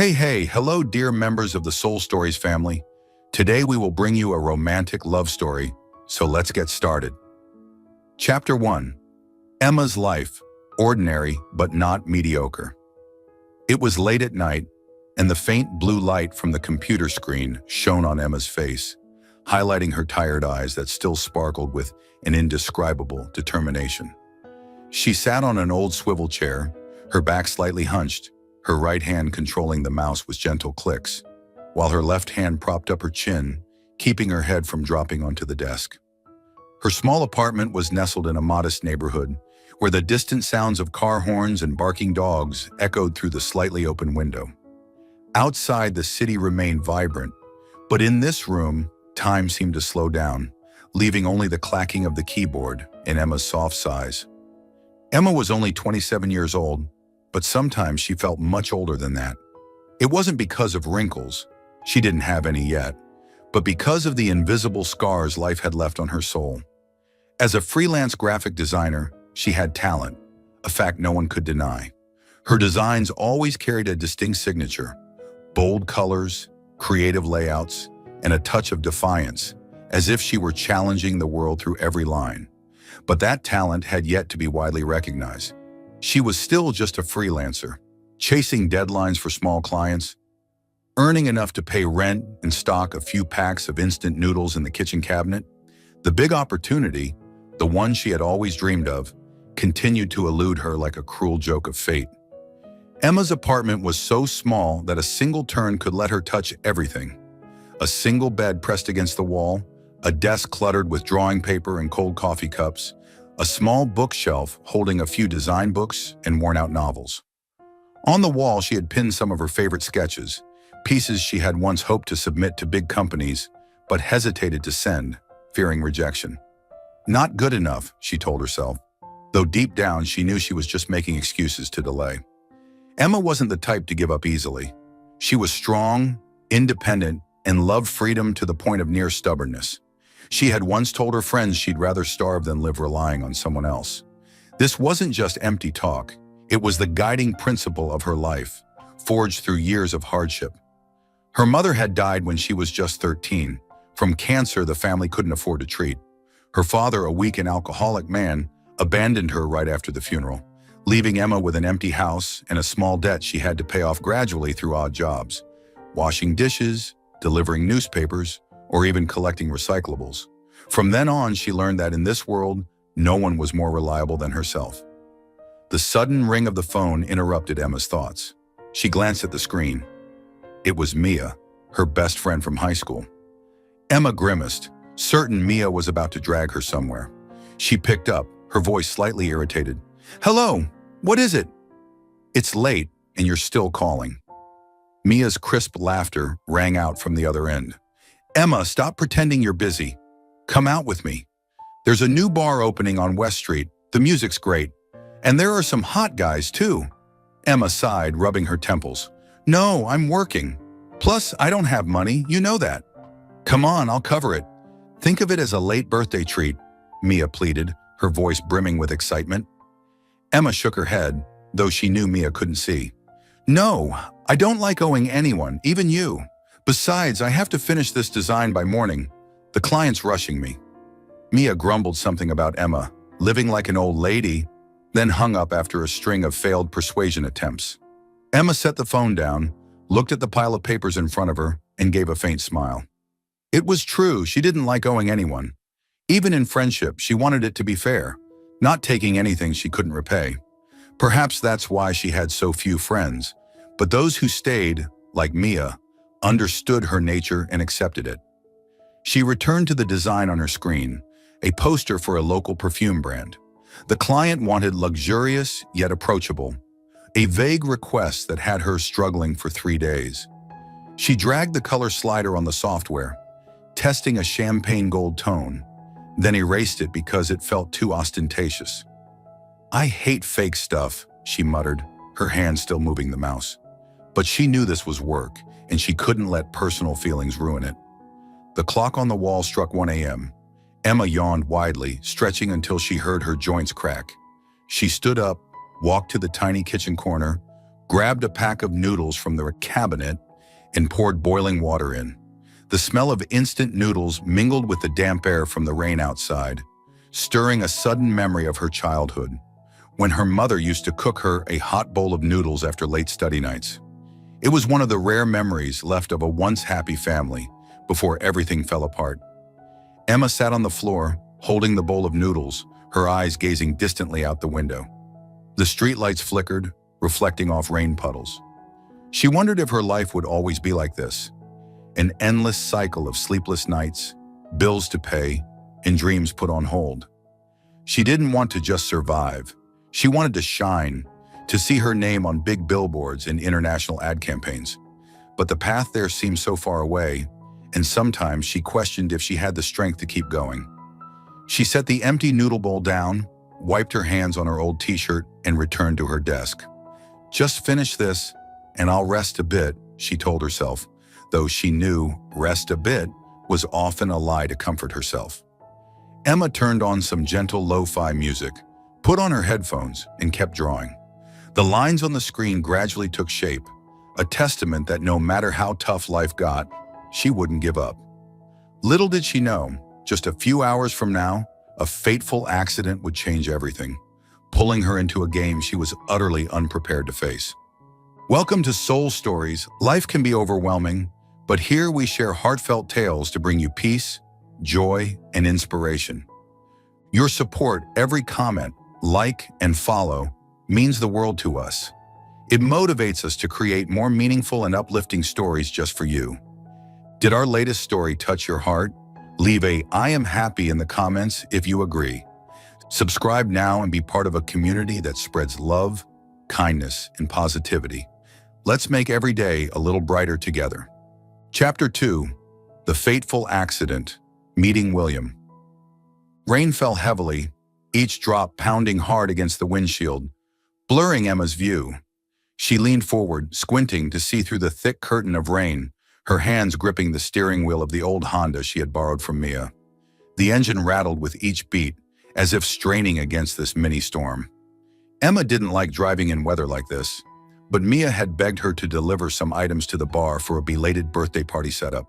Hello dear members of the Soul Stories family. Today we will bring you a romantic love story, so let's get started. Chapter 1. Emma's life, ordinary but not mediocre. It was late at night, and the faint blue light from the computer screen shone on Emma's face, highlighting her tired eyes that still sparkled with an indescribable determination. She sat on an old swivel chair, her back slightly hunched, her right hand controlling the mouse with gentle clicks, while her left hand propped up her chin, keeping her head from dropping onto the desk. Her small apartment was nestled in a modest neighborhood, where the distant sounds of car horns and barking dogs echoed through the slightly open window. Outside, the city remained vibrant, but in this room, time seemed to slow down, leaving only the clacking of the keyboard and Emma's soft sighs. Emma was only 27 years old, but sometimes she felt much older than that. It wasn't because of wrinkles, she didn't have any yet, but because of the invisible scars life had left on her soul. As a freelance graphic designer, she had talent, a fact no one could deny. Her designs always carried a distinct signature: bold colors, creative layouts, and a touch of defiance, as if she were challenging the world through every line. But that talent had yet to be widely recognized. She was still just a freelancer, chasing deadlines for small clients, earning enough to pay rent and stock a few packs of instant noodles in the kitchen cabinet. The big opportunity, the one she had always dreamed of, continued to elude her like a cruel joke of fate. Emma's apartment was so small that a single turn could let her touch everything. A single bed pressed against the wall, a desk cluttered with drawing paper and cold coffee cups, a small bookshelf holding a few design books and worn-out novels. On the wall, she had pinned some of her favorite sketches, pieces she had once hoped to submit to big companies, but hesitated to send, fearing rejection. Not good enough, she told herself, though deep down she knew she was just making excuses to delay. Emma wasn't the type to give up easily. She was strong, independent, and loved freedom to the point of near stubbornness. She had once told her friends she'd rather starve than live relying on someone else. This wasn't just empty talk. It was the guiding principle of her life, forged through years of hardship. Her mother had died when she was just 13, from cancer the family couldn't afford to treat. Her father, a weak and alcoholic man, abandoned her right after the funeral, leaving Emma with an empty house and a small debt she had to pay off gradually through odd jobs, washing dishes, delivering newspapers, or even collecting recyclables. From then on, she learned that in this world, no one was more reliable than herself. The sudden ring of the phone interrupted Emma's thoughts. She glanced at the screen. It was Mia, her best friend from high school. Emma grimaced, certain Mia was about to drag her somewhere. She picked up, her voice slightly irritated. "Hello, what is it?" "It's late, and you're still calling." Mia's crisp laughter rang out from the other end. "Emma, stop pretending you're busy. Come out with me. There's a new bar opening on West Street. The music's great. And there are some hot guys, too." Emma sighed, rubbing her temples. "No, I'm working. Plus, I don't have money, you know that." "Come on, I'll cover it. Think of it as a late birthday treat," Mia pleaded, her voice brimming with excitement. Emma shook her head, though she knew Mia couldn't see. "No, I don't like owing anyone, even you. Besides, I have to finish this design by morning. The client's rushing me." Mia grumbled something about Emma, living like an old lady, then hung up after a string of failed persuasion attempts. Emma set the phone down, looked at the pile of papers in front of her, and gave a faint smile. It was true, she didn't like owing anyone. Even in friendship, she wanted it to be fair, not taking anything she couldn't repay. Perhaps that's why she had so few friends, but those who stayed, like Mia, understood her nature and accepted it. She returned to the design on her screen, a poster for a local perfume brand. The client wanted luxurious yet approachable, a vague request that had her struggling for 3 days. She dragged the color slider on the software, testing a champagne gold tone, then erased it because it felt too ostentatious. "I hate fake stuff," she muttered, her hand still moving the mouse. But she knew this was work, and she couldn't let personal feelings ruin it. The clock on the wall struck 1 a.m. Emma yawned widely, stretching until she heard her joints crack. She stood up, walked to the tiny kitchen corner, grabbed a pack of noodles from the cabinet, and poured boiling water in. The smell of instant noodles mingled with the damp air from the rain outside, stirring a sudden memory of her childhood, when her mother used to cook her a hot bowl of noodles after late study nights. It was one of the rare memories left of a once happy family before everything fell apart. Emma sat on the floor, holding the bowl of noodles, her eyes gazing distantly out the window. The streetlights flickered, reflecting off rain puddles. She wondered if her life would always be like this, an endless cycle of sleepless nights, bills to pay, and dreams put on hold. She didn't want to just survive. She wanted to shine, to see her name on big billboards and international ad campaigns. But the path there seemed so far away, and sometimes she questioned if she had the strength to keep going. She set the empty noodle bowl down, wiped her hands on her old t-shirt, and returned to her desk. Just finish this, and I'll rest a bit, she told herself, though she knew rest a bit was often a lie to comfort herself. Emma turned on some gentle lo-fi music, put on her headphones, and kept drawing. The lines on the screen gradually took shape, a testament that no matter how tough life got, she wouldn't give up. Little did she know, just a few hours from now, a fateful accident would change everything, pulling her into a game she was utterly unprepared to face. Welcome to Soul Stories. Life can be overwhelming, but here we share heartfelt tales to bring you peace, joy, and inspiration. Your support, every comment, like, and follow, means the world to us. It motivates us to create more meaningful and uplifting stories just for you. Did our latest story touch your heart? Leave a "I am happy" in the comments if you agree. Subscribe now and be part of a community that spreads love, kindness, and positivity. Let's make every day a little brighter together. Chapter 2. The Fateful Accident. Meeting William. Rain fell heavily, each drop pounding hard against the windshield, blurring Emma's view. She leaned forward, squinting to see through the thick curtain of rain, her hands gripping the steering wheel of the old Honda she had borrowed from Mia. The engine rattled with each beat, as if straining against this mini-storm. Emma didn't like driving in weather like this, but Mia had begged her to deliver some items to the bar for a belated birthday party setup.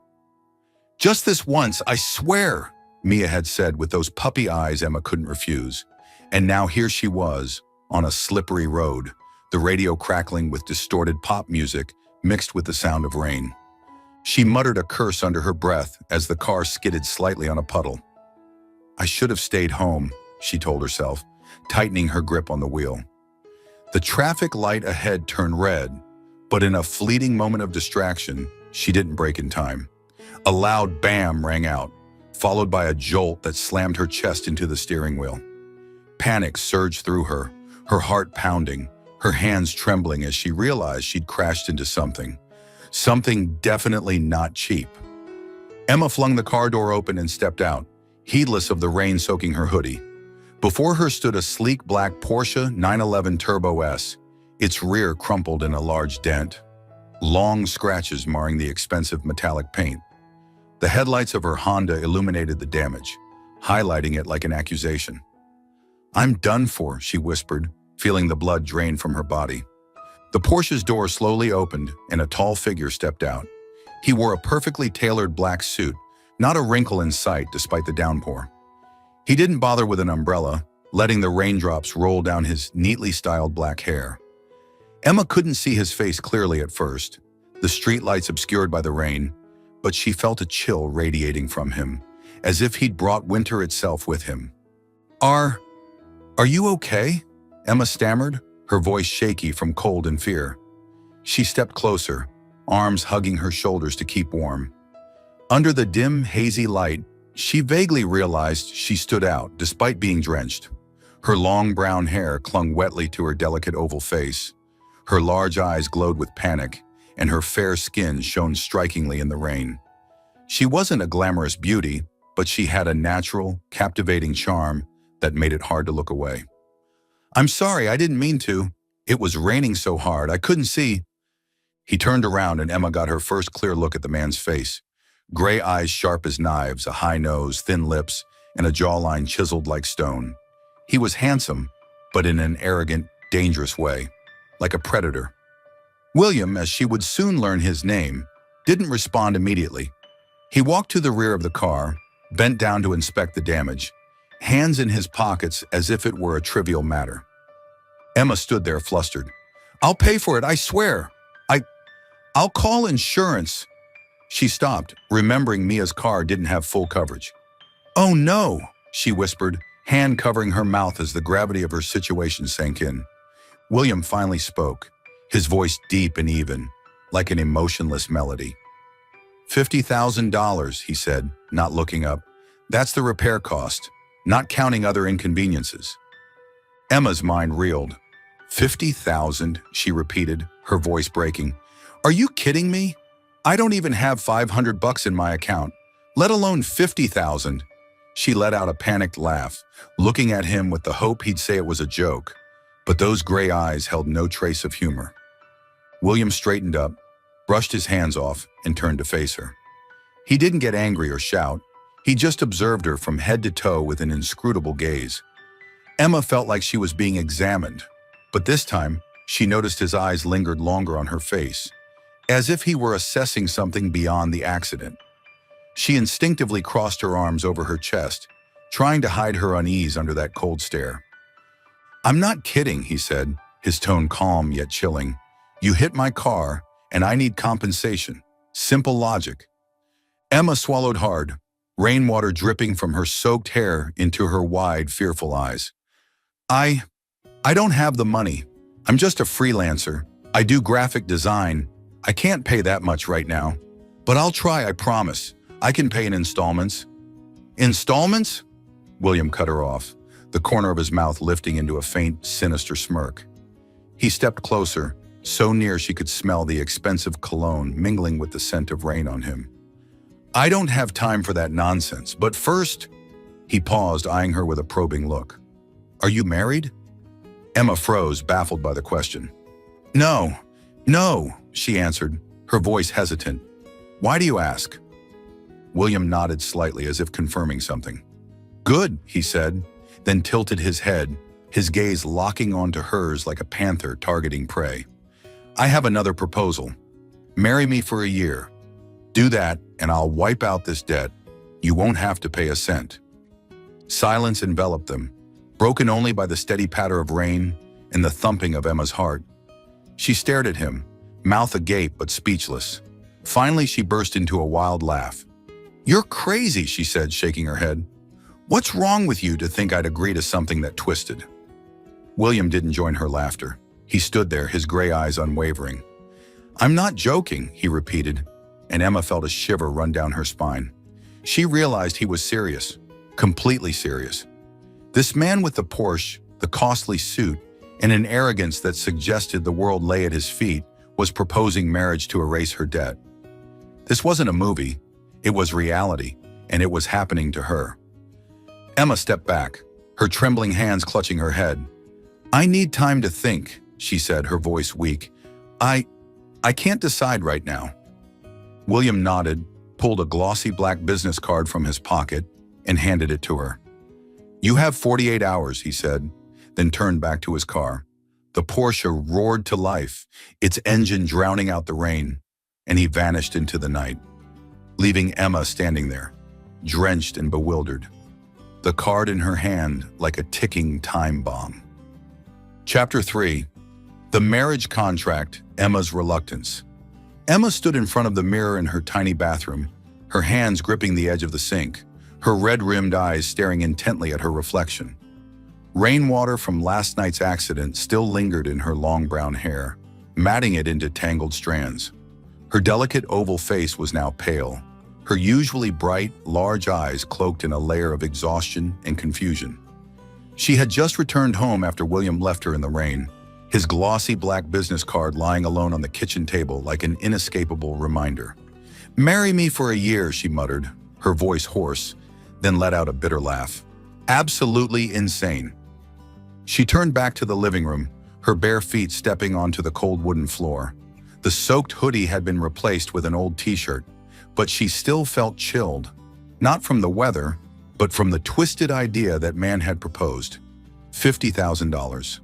"Just this once, I swear," Mia had said with those puppy eyes Emma couldn't refuse. And now here she was, on a slippery road, the radio crackling with distorted pop music mixed with the sound of rain. She muttered a curse under her breath as the car skidded slightly on a puddle. "I should have stayed home," she told herself, tightening her grip on the wheel. The traffic light ahead turned red, but in a fleeting moment of distraction, she didn't brake in time. A loud bam rang out, followed by a jolt that slammed her chest into the steering wheel. Panic surged through her, her heart pounding, her hands trembling as she realized she'd crashed into something definitely not cheap. Emma flung the car door open and stepped out, heedless of the rain soaking her hoodie. Before her stood a sleek black Porsche 911 Turbo S, its rear crumpled in a large dent, long scratches marring the expensive metallic paint. The headlights of her Honda illuminated the damage, highlighting it like an accusation. "I'm done for," she whispered, feeling the blood drain from her body. The Porsche's door slowly opened and a tall figure stepped out. He wore a perfectly tailored black suit, not a wrinkle in sight despite the downpour. He didn't bother with an umbrella, letting the raindrops roll down his neatly styled black hair. Emma couldn't see his face clearly at first, the streetlights obscured by the rain, but she felt a chill radiating from him, as if he'd brought winter itself with him. Are you okay?" Emma stammered, her voice shaky from cold and fear. She stepped closer, arms hugging her shoulders to keep warm. Under the dim, hazy light, she vaguely realized she stood out despite being drenched. Her long brown hair clung wetly to her delicate oval face. Her large eyes glowed with panic, and her fair skin shone strikingly in the rain. She wasn't a glamorous beauty, but she had a natural, captivating charm that made it hard to look away. "I'm sorry, I didn't mean to. It was raining so hard, I couldn't see." He turned around and Emma got her first clear look at the man's face. Gray eyes sharp as knives, a high nose, thin lips, and a jawline chiseled like stone. He was handsome, but in an arrogant, dangerous way, like a predator. William, as she would soon learn his name, didn't respond immediately. He walked to the rear of the car, bent down to inspect the damage, hands in his pockets as if it were a trivial matter. Emma stood there flustered. "I'll pay for it, I swear. I'll call insurance." She stopped, remembering Mia's car didn't have full coverage. "Oh no," she whispered, hand covering her mouth as the gravity of her situation sank in. William finally spoke, his voice deep and even, like an emotionless melody. $50,000, he said, not looking up. "That's the repair cost, not counting other inconveniences." Emma's mind reeled. 50,000, she repeated, her voice breaking. "Are you kidding me? I don't even have $500 in my account, let alone 50,000. She let out a panicked laugh, looking at him with the hope he'd say it was a joke, but those gray eyes held no trace of humor. William straightened up, brushed his hands off, and turned to face her. He didn't get angry or shout. He just observed her from head to toe with an inscrutable gaze. Emma felt like she was being examined, but this time, she noticed his eyes lingered longer on her face, as if he were assessing something beyond the accident. She instinctively crossed her arms over her chest, trying to hide her unease under that cold stare. "I'm not kidding," he said, his tone calm yet chilling. "You hit my car, and I need compensation. Simple logic." Emma swallowed hard, rainwater dripping from her soaked hair into her wide, fearful eyes. I don't have the money. I'm just a freelancer. I do graphic design. I can't pay that much right now. But I'll try, I promise. I can pay in installments." "Installments?" William cut her off, the corner of his mouth lifting into a faint, sinister smirk. He stepped closer, so near she could smell the expensive cologne mingling with the scent of rain on him. "I don't have time for that nonsense, but first—" He paused, eyeing her with a probing look. "Are you married?" Emma froze, baffled by the question. No, she answered, her voice hesitant. "Why do you ask?" William nodded slightly as if confirming something. "Good," he said, then tilted his head, his gaze locking onto hers like a panther targeting prey. "I have another proposal. Marry me for a year. Do that, and I'll wipe out this debt. You won't have to pay a cent." Silence enveloped them, broken only by the steady patter of rain and the thumping of Emma's heart. She stared at him, mouth agape but speechless. Finally, she burst into a wild laugh. "You're crazy," she said, shaking her head. "What's wrong with you to think I'd agree to something that twisted?" William didn't join her laughter. He stood there, his gray eyes unwavering. "I'm not joking," he repeated, and Emma felt a shiver run down her spine. She realized he was serious, completely serious. This man with the Porsche, the costly suit, and an arrogance that suggested the world lay at his feet was proposing marriage to erase her debt. This wasn't a movie. It was reality, and it was happening to her. Emma stepped back, her trembling hands clutching her head. "I need time to think," she said, her voice weak. I can't decide right now." William nodded, pulled a glossy black business card from his pocket, and handed it to her. "You have 48 hours, he said, then turned back to his car. The Porsche roared to life, its engine drowning out the rain, and he vanished into the night, leaving Emma standing there, drenched and bewildered, the card in her hand like a ticking time bomb. Chapter 3. The Marriage Contract, Emma's Reluctance. Emma stood in front of the mirror in her tiny bathroom, her hands gripping the edge of the sink, her red-rimmed eyes staring intently at her reflection. Rainwater from last night's accident still lingered in her long brown hair, matting it into tangled strands. Her delicate oval face was now pale, her usually bright, large eyes cloaked in a layer of exhaustion and confusion. She had just returned home after William left her in the rain, his glossy black business card lying alone on the kitchen table like an inescapable reminder. "Marry me for a year," she muttered, her voice hoarse, then let out a bitter laugh. "Absolutely insane." She turned back to the living room, her bare feet stepping onto the cold wooden floor. The soaked hoodie had been replaced with an old t-shirt, but she still felt chilled, not from the weather, but from the twisted idea that man had proposed. $50,000.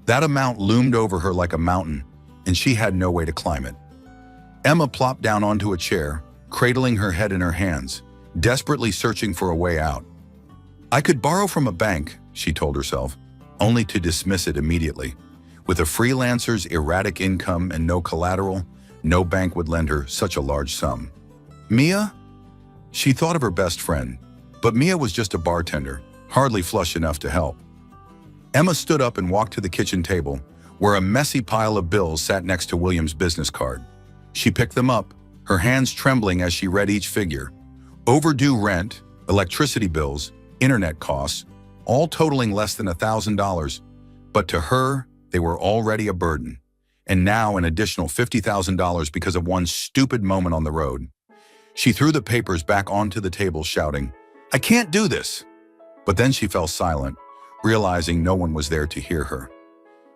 That amount loomed over her like a mountain, and she had no way to climb it. Emma plopped down onto a chair, cradling her head in her hands, desperately searching for a way out. "I could borrow from a bank," she told herself, only to dismiss it immediately. With a freelancer's erratic income and no collateral, no bank would lend her such a large sum. Mia? She thought of her best friend, but Mia was just a bartender, hardly flush enough to help. Emma stood up and walked to the kitchen table, where a messy pile of bills sat next to William's business card. She picked them up, her hands trembling as she read each figure. Overdue rent, electricity bills, internet costs, all totaling less than $1,000, but to her, they were already a burden. And now an additional $50,000 because of one stupid moment on the road. She threw the papers back onto the table, shouting, "I can't do this!" But then she fell silent, realizing no one was there to hear her.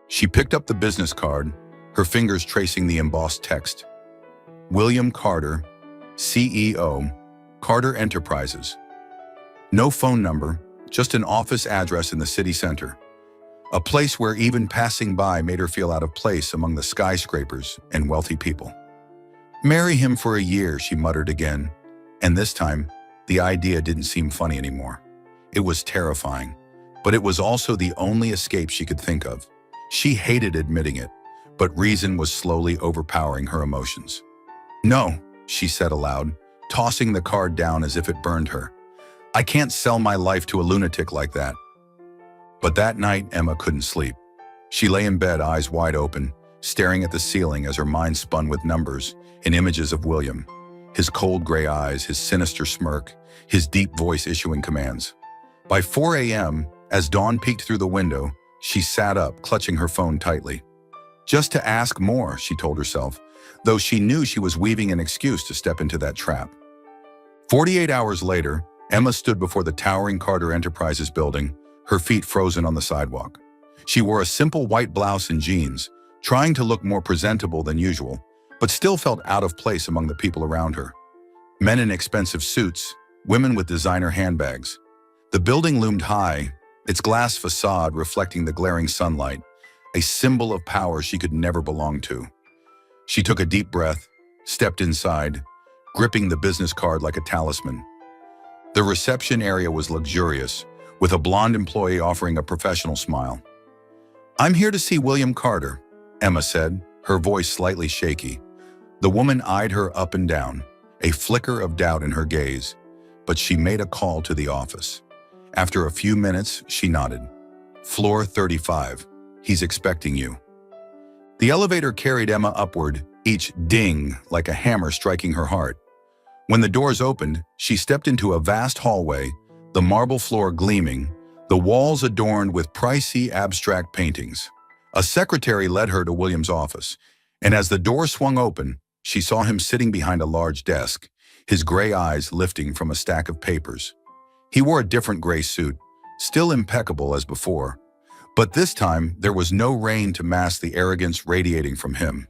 She picked up the business card, her fingers tracing the embossed text. William Carter, CEO, Carter Enterprises. No phone number, just an office address in the city center. A place where even passing by made her feel out of place among the skyscrapers and wealthy people. "Marry him for a year," she muttered again, and this time, the idea didn't seem funny anymore. It was terrifying, but it was also the only escape she could think of. She hated admitting it, but reason was slowly overpowering her emotions. "No," she said aloud, tossing the card down as if it burned her. "I can't sell my life to a lunatic like that." But that night, Emma couldn't sleep. She lay in bed, eyes wide open, staring at the ceiling as her mind spun with numbers and images of William. His cold gray eyes, his sinister smirk, his deep voice issuing commands. By 4 a.m., as dawn peeked through the window, she sat up, clutching her phone tightly. Just to ask more, she told herself, though she knew she was weaving an excuse to step into that trap. 48 hours later, Emma stood before the towering Carter Enterprises building, her feet frozen on the sidewalk. She wore a simple white blouse and jeans, trying to look more presentable than usual, but still felt out of place among the people around her. Men in expensive suits, women with designer handbags. The building loomed high, its glass facade reflecting the glaring sunlight, a symbol of power she could never belong to. She took a deep breath, stepped inside, gripping the business card like a talisman. The reception area was luxurious, with a blonde employee offering a professional smile. "I'm here to see William Carter," Emma said, her voice slightly shaky. The woman eyed her up and down, a flicker of doubt in her gaze, but she made a call to the office. After a few minutes, she nodded. "Floor 35. He's expecting you." The elevator carried Emma upward, each ding like a hammer striking her heart. When the doors opened, she stepped into a vast hallway, the marble floor gleaming, the walls adorned with pricey abstract paintings. A secretary led her to William's office, and as the door swung open, she saw him sitting behind a large desk, his gray eyes lifting from a stack of papers. He wore a different gray suit, still impeccable as before, but this time there was no rain to mask the arrogance radiating from him.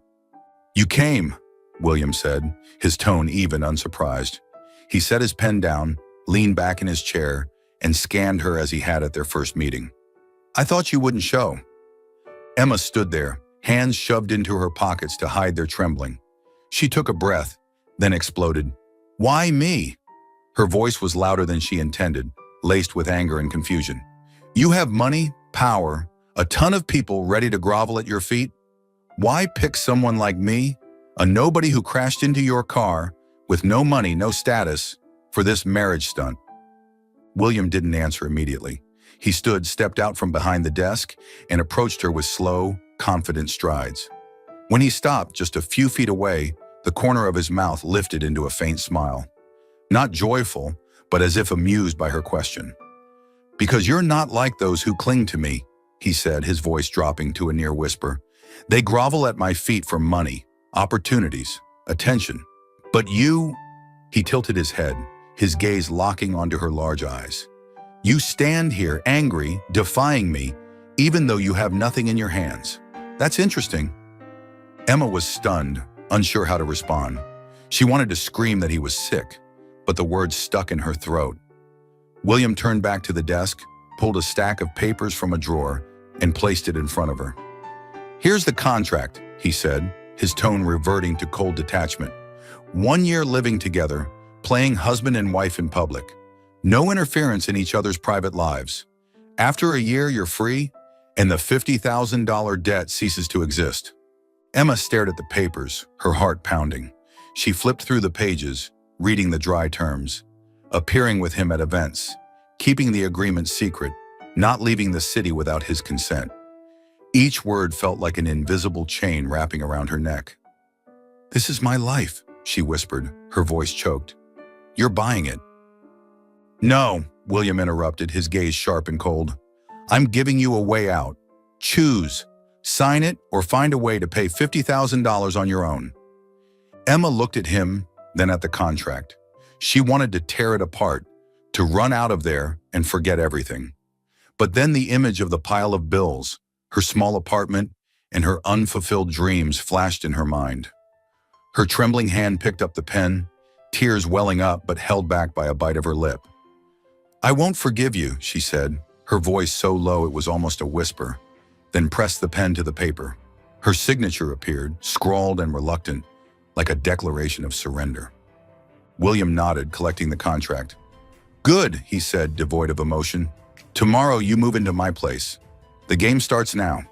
"You came," William said, his tone even, unsurprised. He set his pen down, leaned back in his chair, and scanned her as he had at their first meeting. "I thought you wouldn't show." Emma stood there, hands shoved into her pockets to hide their trembling. She took a breath, then exploded. "Why me?" Her voice was louder than she intended, laced with anger and confusion. "You have money, power, a ton of people ready to grovel at your feet. Why pick someone like me, a nobody who crashed into your car, with no money, no status, for this marriage stunt?" William didn't answer immediately. He stood, stepped out from behind the desk, and approached her with slow, confident strides. When he stopped just a few feet away, the corner of his mouth lifted into a faint smile. Not joyful, but as if amused by her question. "Because you're not like those who cling to me," he said, his voice dropping to a near whisper. "They grovel at my feet for money, opportunities, attention. But you..." He tilted his head, his gaze locking onto her large eyes. "You stand here angry, defying me, even though you have nothing in your hands. That's interesting." Emma was stunned, unsure how to respond. She wanted to scream that he was sick, but the words stuck in her throat. William turned back to the desk, pulled a stack of papers from a drawer, and placed it in front of her. "Here's the contract," he said, his tone reverting to cold detachment. 1 year living together, playing husband and wife in public. No interference in each other's private lives. After a year, you're free, and the $50,000 debt ceases to exist. Emma stared at the papers, her heart pounding. She flipped through the pages, reading the dry terms. Appearing with him at events, keeping the agreement secret, not leaving the city without his consent. Each word felt like an invisible chain wrapping around her neck. "This is my life," she whispered, her voice choked. "You're buying it." "No," William interrupted, his gaze sharp and cold. "I'm giving you a way out. Choose. Sign it or find a way to pay $50,000 on your own." Emma looked at him, then at the contract. She wanted to tear it apart, to run out of there and forget everything. But then the image of the pile of bills, her small apartment, and her unfulfilled dreams flashed in her mind. Her trembling hand picked up the pen, tears welling up but held back by a bite of her lip. "I won't forgive you," she said, her voice so low it was almost a whisper, then pressed the pen to the paper. Her signature appeared, scrawled and reluctant, like a declaration of surrender. William nodded, collecting the contract. "Good," he said, devoid of emotion. "Tomorrow you move into my place. The game starts now."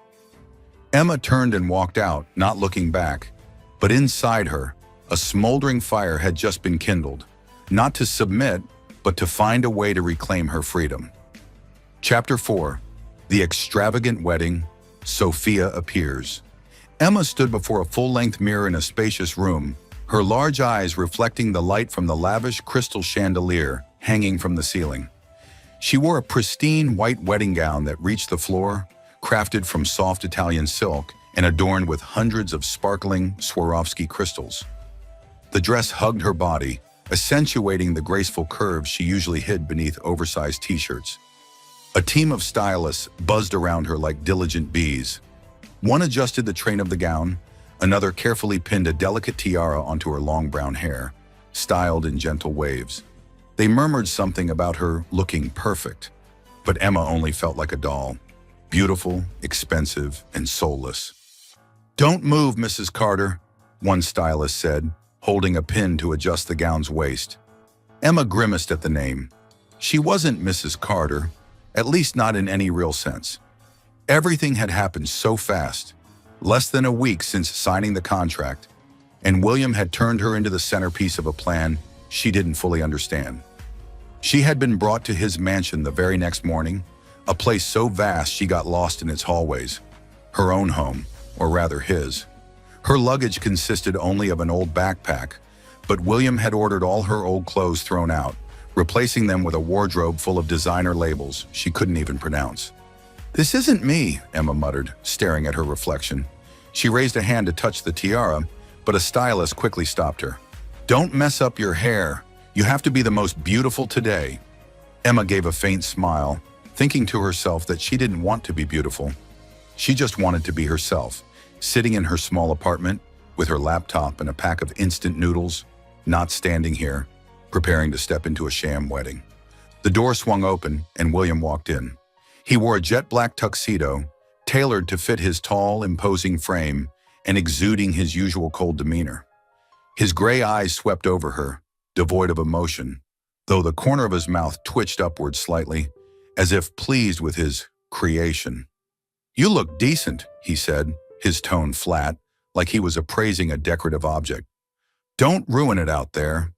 Emma turned and walked out, not looking back. But inside her, a smoldering fire had just been kindled, not to submit, but to find a way to reclaim her freedom. Chapter 4. The Extravagant Wedding. Sophia Appears. Emma stood before a full-length mirror in a spacious room, her large eyes reflecting the light from the lavish crystal chandelier hanging from the ceiling. She wore a pristine white wedding gown that reached the floor, crafted from soft Italian silk and adorned with hundreds of sparkling Swarovski crystals. The dress hugged her body, accentuating the graceful curves she usually hid beneath oversized t-shirts. A team of stylists buzzed around her like diligent bees. One adjusted the train of the gown, another carefully pinned a delicate tiara onto her long brown hair, styled in gentle waves. They murmured something about her looking perfect, but Emma only felt like a doll, beautiful, expensive, and soulless. "Don't move, Mrs. Carter," one stylist said, holding a pin to adjust the gown's waist. Emma grimaced at the name. She wasn't Mrs. Carter, at least not in any real sense. Everything had happened so fast, less than a week since signing the contract, and William had turned her into the centerpiece of a plan she didn't fully understand. She had been brought to his mansion the very next morning, a place so vast she got lost in its hallways. Her own home, or rather his. Her luggage consisted only of an old backpack, but William had ordered all her old clothes thrown out, replacing them with a wardrobe full of designer labels she couldn't even pronounce. "This isn't me," Emma muttered, staring at her reflection. She raised a hand to touch the tiara, but a stylist quickly stopped her. "Don't mess up your hair. You have to be the most beautiful today." Emma gave a faint smile, thinking to herself that she didn't want to be beautiful. She just wanted to be herself, sitting in her small apartment with her laptop and a pack of instant noodles, not standing here, preparing to step into a sham wedding. The door swung open and William walked in. He wore a jet black tuxedo, tailored to fit his tall, imposing frame and exuding his usual cold demeanor. His gray eyes swept over her, devoid of emotion, though the corner of his mouth twitched upward slightly, as if pleased with his creation. "You look decent," he said, his tone flat, like he was appraising a decorative object. "Don't ruin it out there."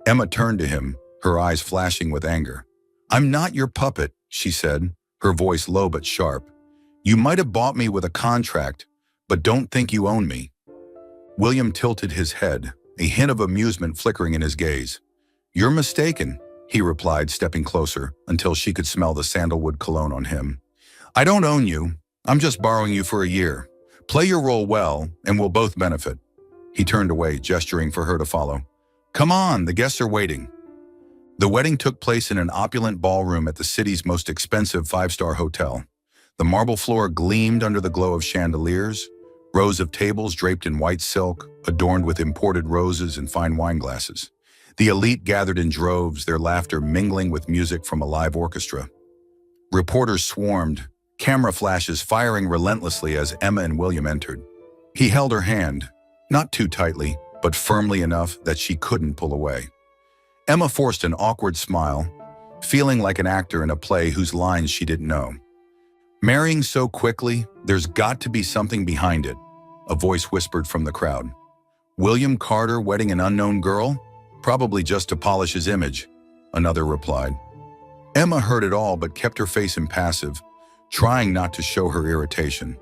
Emma turned to him, her eyes flashing with anger. "I'm not your puppet," she said, her voice low but sharp. "You might have bought me with a contract, but don't think you own me." William tilted his head, a hint of amusement flickering in his gaze. "You're mistaken," he replied, stepping closer until she could smell the sandalwood cologne on him. "I don't own you. I'm just borrowing you for a year. Play your role well, and we'll both benefit." He turned away, gesturing for her to follow. "Come on, the guests are waiting." The wedding took place in an opulent ballroom at the city's most expensive five-star hotel. The marble floor gleamed under the glow of chandeliers, rows of tables draped in white silk, adorned with imported roses and fine wine glasses. The elite gathered in droves, their laughter mingling with music from a live orchestra. Reporters swarmed, camera flashes firing relentlessly as Emma and William entered. He held her hand, not too tightly, but firmly enough that she couldn't pull away. Emma forced an awkward smile, feeling like an actor in a play whose lines she didn't know. "Marrying so quickly, there's got to be something behind it," a voice whispered from the crowd. "William Carter wedding an unknown girl? Probably just to polish his image," another replied. Emma heard it all but kept her face impassive, trying not to show her irritation.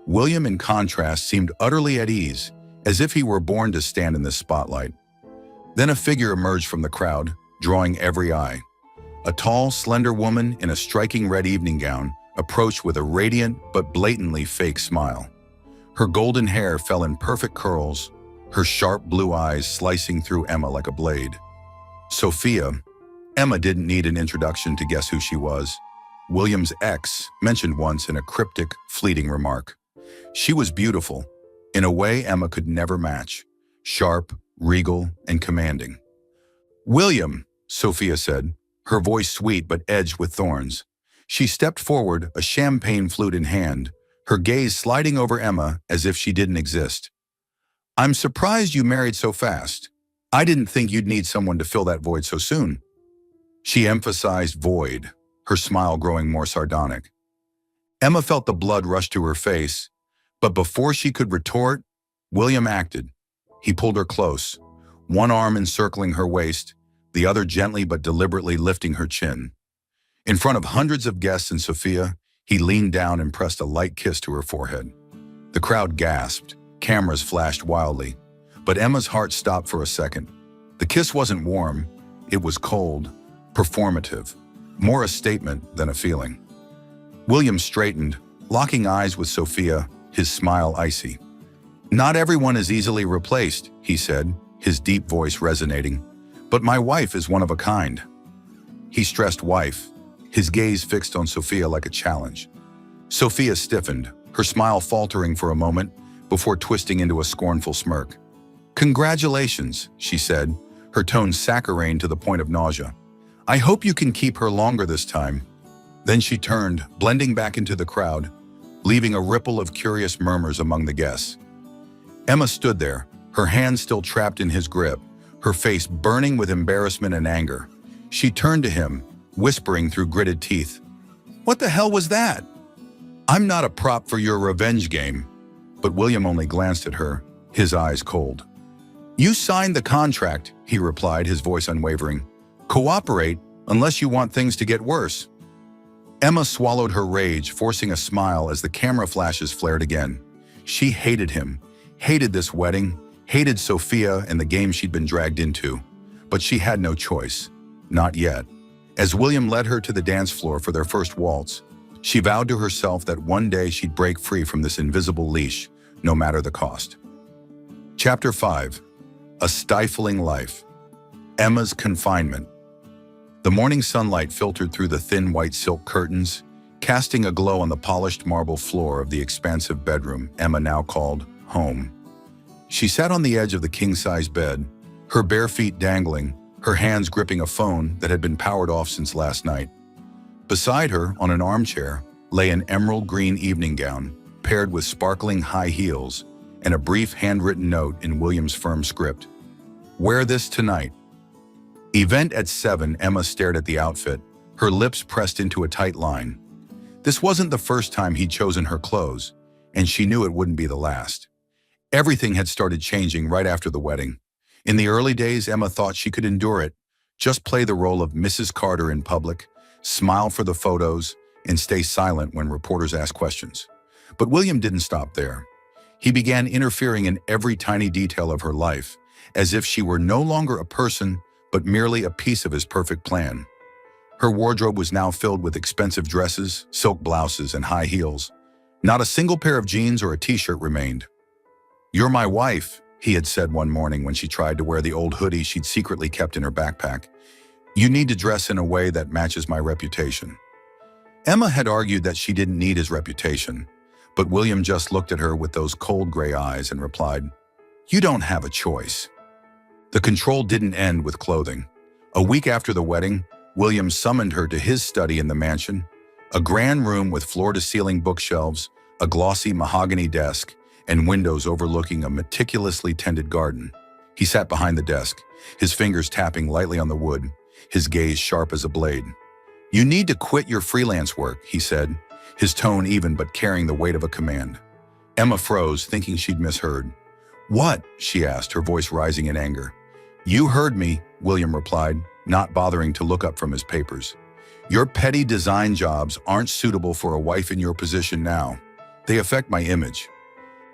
William, in contrast, seemed utterly at ease, as if he were born to stand in the spotlight. Then a figure emerged from the crowd, drawing every eye. A tall, slender woman in a striking red evening gown approached with a radiant but blatantly fake smile. Her golden hair fell in perfect curls, her sharp blue eyes slicing through Emma like a blade. Sophia. Emma didn't need an introduction to guess who she was. William's ex, mentioned once in a cryptic, fleeting remark. She was beautiful, in a way Emma could never match. Sharp, regal, and commanding. "William," Sophia said, her voice sweet but edged with thorns. She stepped forward, a champagne flute in hand, her gaze sliding over Emma as if she didn't exist. "I'm surprised you married so fast. I didn't think you'd need someone to fill that void so soon." She emphasized void, her smile growing more sardonic. Emma felt the blood rush to her face, but before she could retort, William acted. He pulled her close, one arm encircling her waist, the other gently but deliberately lifting her chin. In front of hundreds of guests and Sophia, he leaned down and pressed a light kiss to her forehead. The crowd gasped, cameras flashed wildly, but Emma's heart stopped for a second. The kiss wasn't warm, it was cold, performative, more a statement than a feeling. William straightened, locking eyes with Sophia, his smile icy. "Not everyone is easily replaced," he said, his deep voice resonating. "But my wife is one of a kind." He stressed wife, his gaze fixed on Sophia like a challenge. Sophia stiffened, her smile faltering for a moment before twisting into a scornful smirk. "Congratulations," she said, her tone saccharine to the point of nausea. "I hope you can keep her longer this time." Then she turned, blending back into the crowd, leaving a ripple of curious murmurs among the guests. Emma stood there, her hands still trapped in his grip, her face burning with embarrassment and anger. She turned to him, whispering through gritted teeth, "What the hell was that?" "I'm not a prop for your revenge game." But William only glanced at her, his eyes cold. "You signed the contract," he replied, his voice unwavering. "Cooperate, unless you want things to get worse." Emma swallowed her rage, forcing a smile as the camera flashes flared again. She hated him, hated this wedding, hated Sophia and the game she'd been dragged into. But she had no choice. Not yet. As William led her to the dance floor for their first waltz, she vowed to herself that one day she'd break free from this invisible leash, no matter the cost. Chapter 5. A Stifling Life. Emma's Confinement. The morning sunlight filtered through the thin white silk curtains, casting a glow on the polished marble floor of the expansive bedroom Emma now called home. She sat on the edge of the king-size bed, her bare feet dangling, her hands gripping a phone that had been powered off since last night. Beside her, on an armchair, lay an emerald green evening gown, paired with sparkling high heels, and a brief handwritten note in William's firm script. "Wear this tonight." Event at 7, Emma stared at the outfit, her lips pressed into a tight line. This wasn't the first time he'd chosen her clothes, and she knew it wouldn't be the last. Everything had started changing right after the wedding. In the early days, Emma thought she could endure it, just play the role of Mrs. Carter in public, smile for the photos, and stay silent when reporters asked questions. But William didn't stop there. He began interfering in every tiny detail of her life, as if she were no longer a person, but merely a piece of his perfect plan. Her wardrobe was now filled with expensive dresses, silk blouses, and high heels. Not a single pair of jeans or a t-shirt remained. "You're my wife," he had said one morning when she tried to wear the old hoodie she'd secretly kept in her backpack. "You need to dress in a way that matches my reputation." Emma had argued that she didn't need his reputation, but William just looked at her with those cold gray eyes and replied, "You don't have a choice." The control didn't end with clothing. A week after the wedding, William summoned her to his study in the mansion, a grand room with floor-to-ceiling bookshelves, a glossy mahogany desk, and windows overlooking a meticulously tended garden. He sat behind the desk, his fingers tapping lightly on the wood, his gaze sharp as a blade. "You need to quit your freelance work," he said, his tone even but carrying the weight of a command. Emma froze, thinking she'd misheard. "What?" she asked, her voice rising in anger. "You heard me," William replied, not bothering to look up from his papers. "Your petty design jobs aren't suitable for a wife in your position now. They affect my image."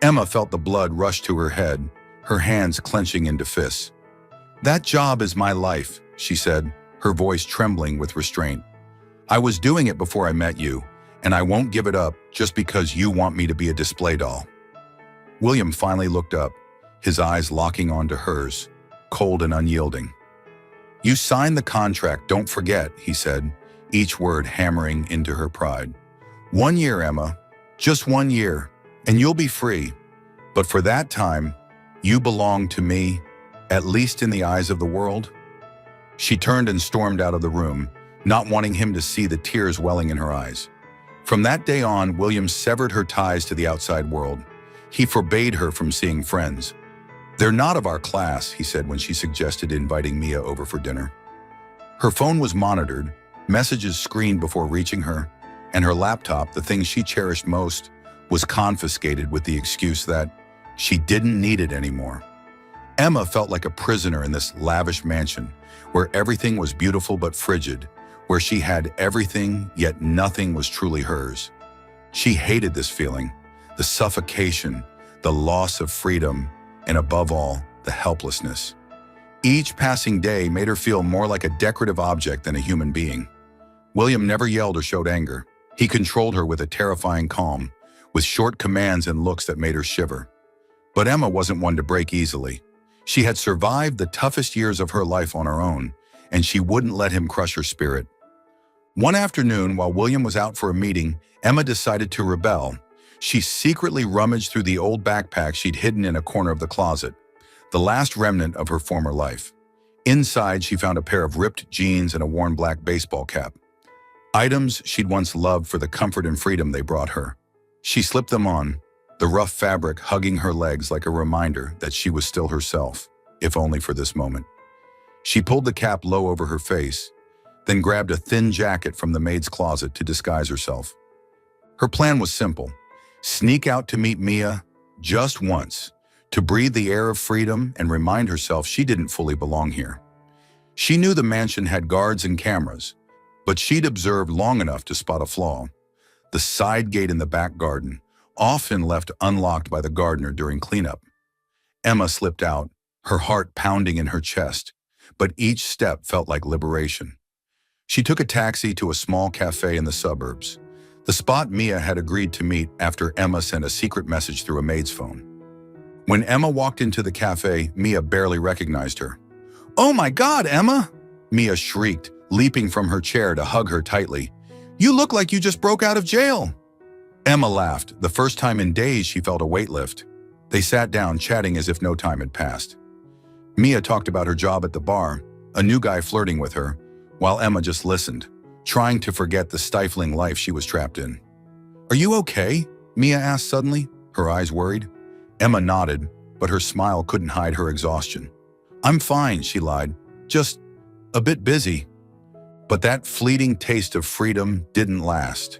Emma felt the blood rush to her head, her hands clenching into fists. "That job is my life," she said, her voice trembling with restraint. "I was doing it before I met you, and I won't give it up just because you want me to be a display doll." William finally looked up, his eyes locking onto hers, cold and unyielding. "You signed the contract, don't forget," he said, each word hammering into her pride. "1 year, Emma, just 1 year, and you'll be free. But for that time, you belong to me, at least in the eyes of the world." She turned and stormed out of the room, not wanting him to see the tears welling in her eyes. From that day on, William severed her ties to the outside world. He forbade her from seeing friends. "They're not of our class," he said when she suggested inviting Mia over for dinner. Her phone was monitored, messages screened before reaching her, and her laptop, the thing she cherished most, was confiscated with the excuse that she didn't need it anymore. Emma felt like a prisoner in this lavish mansion, where everything was beautiful but frigid, where she had everything, yet nothing was truly hers. She hated this feeling, the suffocation, the loss of freedom, and above all, the helplessness. Each passing day made her feel more like a decorative object than a human being. William never yelled or showed anger. He controlled her with a terrifying calm, with short commands and looks that made her shiver. But Emma wasn't one to break easily. She had survived the toughest years of her life on her own, and she wouldn't let him crush her spirit. One afternoon, while William was out for a meeting, Emma decided to rebel. She secretly rummaged through the old backpack she'd hidden in a corner of the closet, the last remnant of her former life. Inside, she found a pair of ripped jeans and a worn black baseball cap, items she'd once loved for the comfort and freedom they brought her. She slipped them on, the rough fabric hugging her legs like a reminder that she was still herself, if only for this moment. She pulled the cap low over her face, then grabbed a thin jacket from the maid's closet to disguise herself. Her plan was simple: sneak out to meet Mia just once, to breathe the air of freedom and remind herself she didn't fully belong here. She knew the mansion had guards and cameras, but she'd observed long enough to spot a flaw: the side gate in the back garden, often left unlocked by the gardener during cleanup. Emma slipped out, her heart pounding in her chest, but each step felt like liberation. She took a taxi to a small cafe in the suburbs, the spot Mia had agreed to meet after Emma sent a secret message through a maid's phone. When Emma walked into the cafe, Mia barely recognized her. "Oh my God, Emma!" Mia shrieked, leaping from her chair to hug her tightly. "You look like you just broke out of jail." Emma laughed, the first time in days she felt a weight lift. They sat down, chatting as if no time had passed. Mia talked about her job at the bar, a new guy flirting with her, while Emma just listened, trying to forget the stifling life she was trapped in. "Are you okay?" Mia asked suddenly, her eyes worried. Emma nodded, but her smile couldn't hide her exhaustion. "I'm fine," she lied, "just a bit busy." But that fleeting taste of freedom didn't last.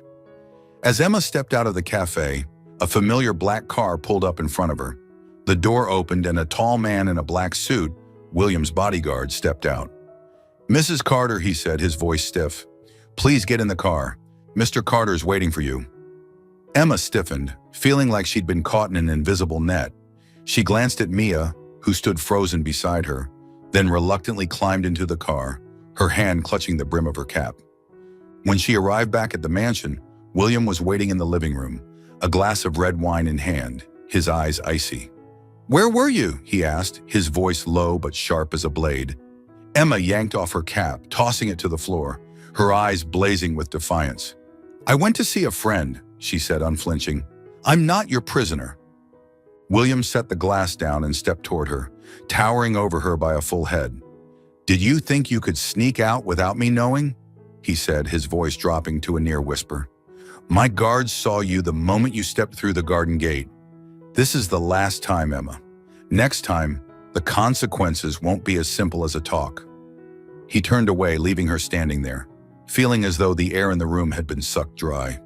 As Emma stepped out of the cafe, a familiar black car pulled up in front of her. The door opened and a tall man in a black suit, William's bodyguard, stepped out. "Mrs. Carter," he said, his voice stiff, "please get in the car. Mr. Carter's waiting for you." Emma stiffened, feeling like she'd been caught in an invisible net. She glanced at Mia, who stood frozen beside her, then reluctantly climbed into the car, her hand clutching the brim of her cap. When she arrived back at the mansion, William was waiting in the living room, a glass of red wine in hand, his eyes icy. "Where were you?" he asked, his voice low but sharp as a blade. Emma yanked off her cap, tossing it to the floor, her eyes blazing with defiance. "I went to see a friend," she said, unflinching. "I'm not your prisoner." William set the glass down and stepped toward her, towering over her by a full head. "Did you think you could sneak out without me knowing?" he said, his voice dropping to a near whisper. "My guards saw you the moment you stepped through the garden gate. This is the last time, Emma. Next time, the consequences won't be as simple as a talk." He turned away, leaving her standing there, feeling as though the air in the room had been sucked dry.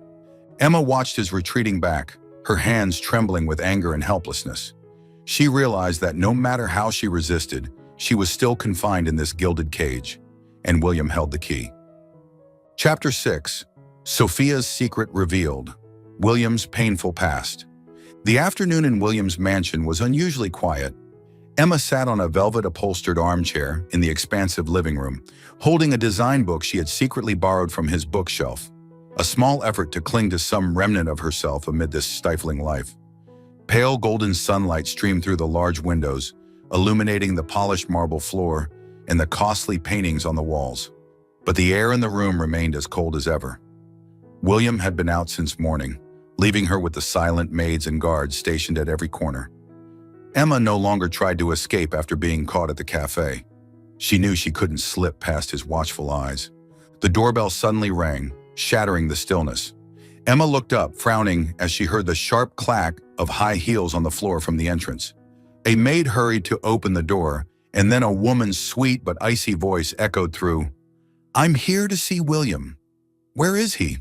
Emma watched his retreating back, her hands trembling with anger and helplessness. She realized that no matter how she resisted, she was still confined in this gilded cage, and William held the key. Chapter 6. Sophia's Secret Revealed. William's Painful Past. The afternoon in William's mansion was unusually quiet. Emma sat on a velvet-upholstered armchair in the expansive living room, holding a design book she had secretly borrowed from his bookshelf, a small effort to cling to some remnant of herself amid this stifling life. Pale golden sunlight streamed through the large windows, illuminating the polished marble floor and the costly paintings on the walls. But the air in the room remained as cold as ever. William had been out since morning, leaving her with the silent maids and guards stationed at every corner. Emma no longer tried to escape after being caught at the cafe. She knew she couldn't slip past his watchful eyes. The doorbell suddenly rang, shattering the stillness. Emma looked up, frowning as she heard the sharp clack of high heels on the floor from the entrance. A maid hurried to open the door, and then a woman's sweet but icy voice echoed through, "I'm here to see William." "Where is he?"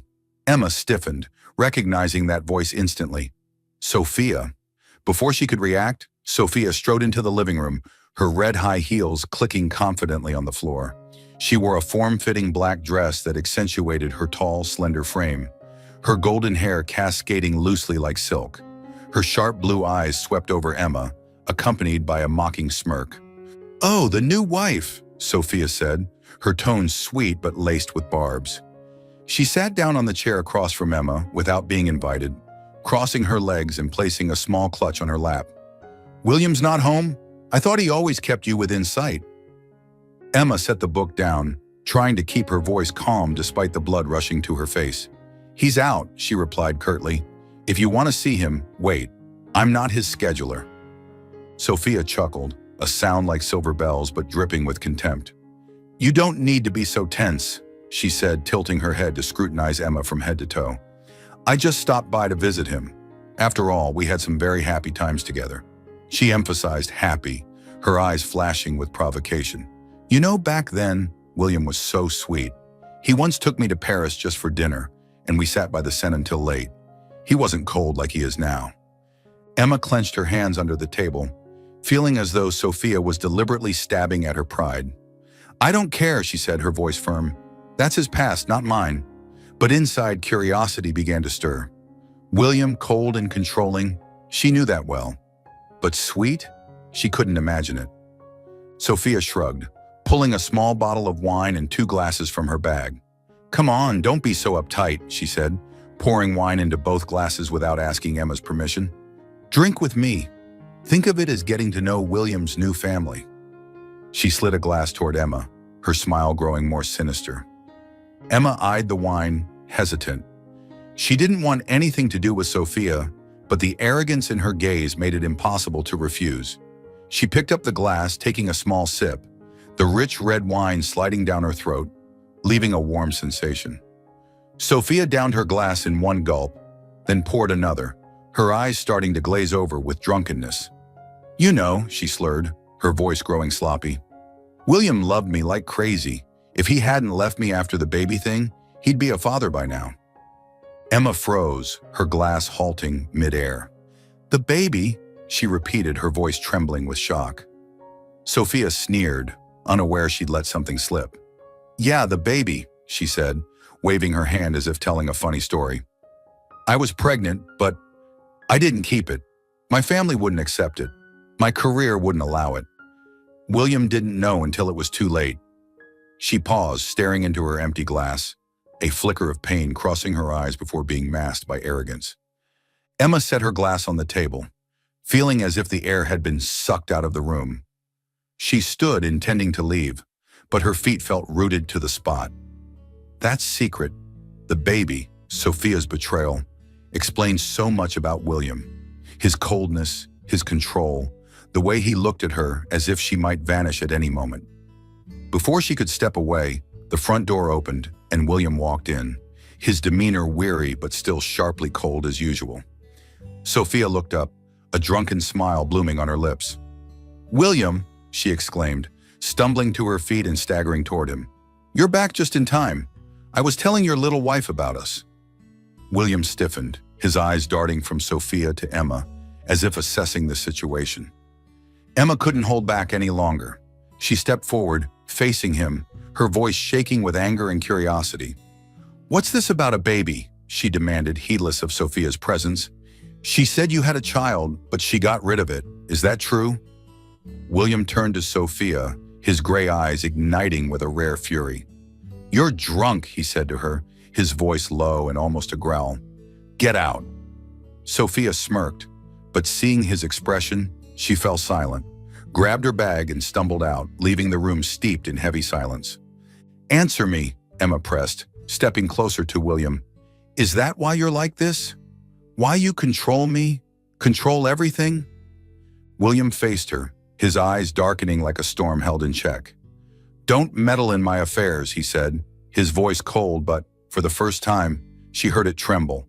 Emma stiffened, recognizing that voice instantly. Sophia. Before she could react, Sophia strode into the living room, her red high heels clicking confidently on the floor. She wore a form-fitting black dress that accentuated her tall, slender frame, her golden hair cascading loosely like silk. Her sharp blue eyes swept over Emma, accompanied by a mocking smirk. "Oh, the new wife," Sophia said, her tone sweet but laced with barbs. She sat down on the chair across from Emma without being invited, crossing her legs and placing a small clutch on her lap. "William's not home? I thought he always kept you within sight." Emma set the book down, trying to keep her voice calm despite the blood rushing to her face. "He's out," she replied curtly. "If you want to see him, wait. I'm not his scheduler." Sophia chuckled, a sound like silver bells but dripping with contempt. "You don't need to be so tense," she said, tilting her head to scrutinize Emma from head to toe. "I just stopped by to visit him. After all, we had some very happy times together." She emphasized happy, her eyes flashing with provocation. "You know, back then, William was so sweet. He once took me to Paris just for dinner, and we sat by the Seine until late. He wasn't cold like he is now." Emma clenched her hands under the table, feeling as though Sophia was deliberately stabbing at her pride. "I don't care," she said, her voice firm. "That's his past, not mine." But inside, curiosity began to stir. William, cold and controlling, she knew that well. But sweet? She couldn't imagine it. Sophia shrugged, pulling a small bottle of wine and 2 glasses from her bag. "Come on, don't be so uptight," she said, pouring wine into both glasses without asking Emma's permission. "Drink with me. Think of it as getting to know William's new family." She slid a glass toward Emma, her smile growing more sinister. Emma eyed the wine, hesitant. She didn't want anything to do with Sophia, but the arrogance in her gaze made it impossible to refuse. She picked up the glass, taking a small sip, the rich red wine sliding down her throat, leaving a warm sensation. Sophia downed her glass in one gulp, then poured another, her eyes starting to glaze over with drunkenness. "You know," she slurred, her voice growing sloppy. "William loved me like crazy. If he hadn't left me after the baby thing, he'd be a father by now." Emma froze, her glass halting midair. "The baby?" she repeated, her voice trembling with shock. Sophia sneered, unaware she'd let something slip. "Yeah, the baby," she said, waving her hand as if telling a funny story. "I was pregnant, but I didn't keep it. My family wouldn't accept it. My career wouldn't allow it. William didn't know until it was too late." She paused, staring into her empty glass, a flicker of pain crossing her eyes before being masked by arrogance. Emma set her glass on the table, feeling as if the air had been sucked out of the room. She stood, intending to leave, but her feet felt rooted to the spot. That secret, the baby, Sophia's betrayal, explained so much about William. His coldness, his control, the way he looked at her as if she might vanish at any moment. Before she could step away, the front door opened and William walked in, his demeanor weary but still sharply cold as usual. Sophia looked up, a drunken smile blooming on her lips. "William," she exclaimed, stumbling to her feet and staggering toward him. "You're back just in time. I was telling your little wife about us." William stiffened, his eyes darting from Sophia to Emma, as if assessing the situation. Emma couldn't hold back any longer. She stepped forward, facing him, her voice shaking with anger and curiosity. "What's this about a baby?" she demanded, heedless of Sophia's presence. "She said you had a child, but she got rid of it. Is that true?" William turned to Sophia, his gray eyes igniting with a rare fury. "You're drunk," he said to her, his voice low and almost a growl. "Get out." Sophia smirked, but seeing his expression, she fell silent, grabbed her bag and stumbled out, leaving the room steeped in heavy silence. "Answer me," Emma pressed, stepping closer to William. "Is that why you're like this? Why you control me? Control everything?" William faced her, his eyes darkening like a storm held in check. "Don't meddle in my affairs," he said, his voice cold, but for the first time, she heard it tremble,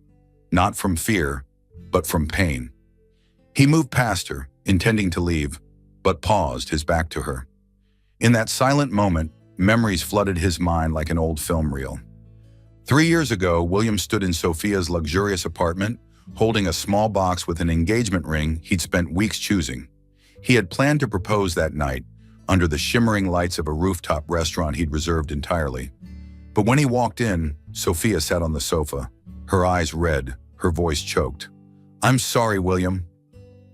not from fear, but from pain. He moved past her, intending to leave, but paused, his back to her. In that silent moment, memories flooded his mind like an old film reel. 3 years ago, William stood in Sophia's luxurious apartment, holding a small box with an engagement ring he'd spent weeks choosing. He had planned to propose that night, under the shimmering lights of a rooftop restaurant he'd reserved entirely. But when he walked in, Sophia sat on the sofa, her eyes red, her voice choked. "I'm sorry, William."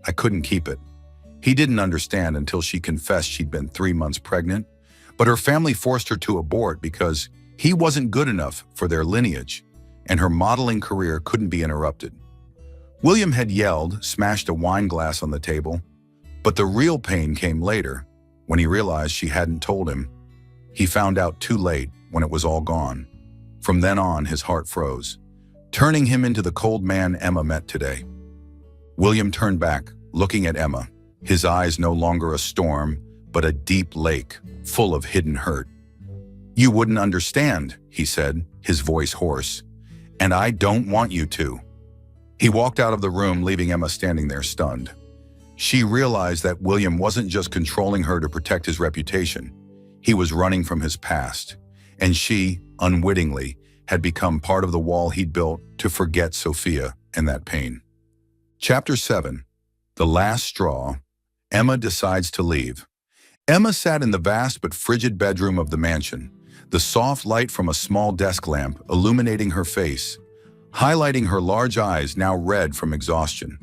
I couldn't keep it. He didn't understand until she confessed she'd been 3 months pregnant, but her family forced her to abort because he wasn't good enough for their lineage, and her modeling career couldn't be interrupted. William had yelled, smashed a wine glass on the table, but the real pain came later, when he realized she hadn't told him. He found out too late, when it was all gone. From then on, his heart froze, turning him into the cold man Emma met today. William turned back, looking at Emma, his eyes no longer a storm, but a deep lake, full of hidden hurt. "You wouldn't understand," he said, his voice hoarse, "and I don't want you to." He walked out of the room, leaving Emma standing there stunned. She realized that William wasn't just controlling her to protect his reputation. He was running from his past, and she, unwittingly, had become part of the wall he'd built to forget Sophia and that pain. Chapter 7. The Last Straw. Emma decides to leave. Emma sat in the vast but frigid bedroom of the mansion, the soft light from a small desk lamp illuminating her face, highlighting her large eyes now red from exhaustion.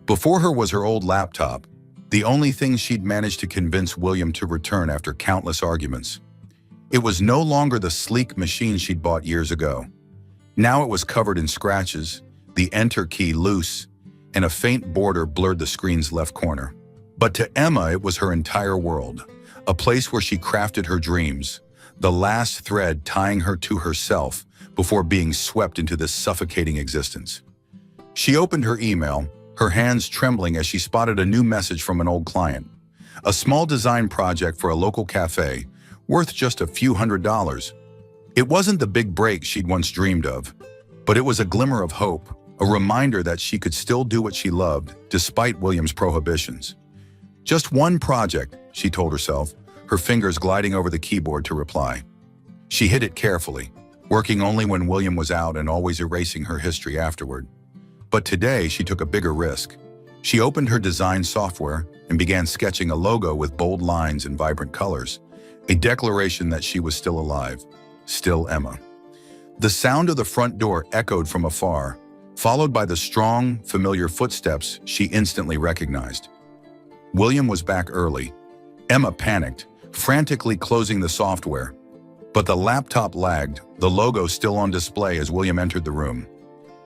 Before her was her old laptop, the only thing she'd managed to convince William to return after countless arguments. It was no longer the sleek machine she'd bought years ago. Now it was covered in scratches, the enter key loose, and a faint border blurred the screen's left corner. But to Emma, it was her entire world, a place where she crafted her dreams, the last thread tying her to herself before being swept into this suffocating existence. She opened her email, her hands trembling as she spotted a new message from an old client. A small design project for a local cafe, worth just a few $100s. It wasn't the big break she'd once dreamed of, but it was a glimmer of hope, a reminder that she could still do what she loved, despite William's prohibitions. Just one project, she told herself, her fingers gliding over the keyboard to reply. She hid it carefully, working only when William was out and always erasing her history afterward. But today, she took a bigger risk. She opened her design software and began sketching a logo with bold lines and vibrant colors, a declaration that she was still alive, still Emma. The sound of the front door echoed from afar, followed by the strong, familiar footsteps she instantly recognized. William was back early. Emma panicked, frantically closing the software. But the laptop lagged, the logo still on display as William entered the room.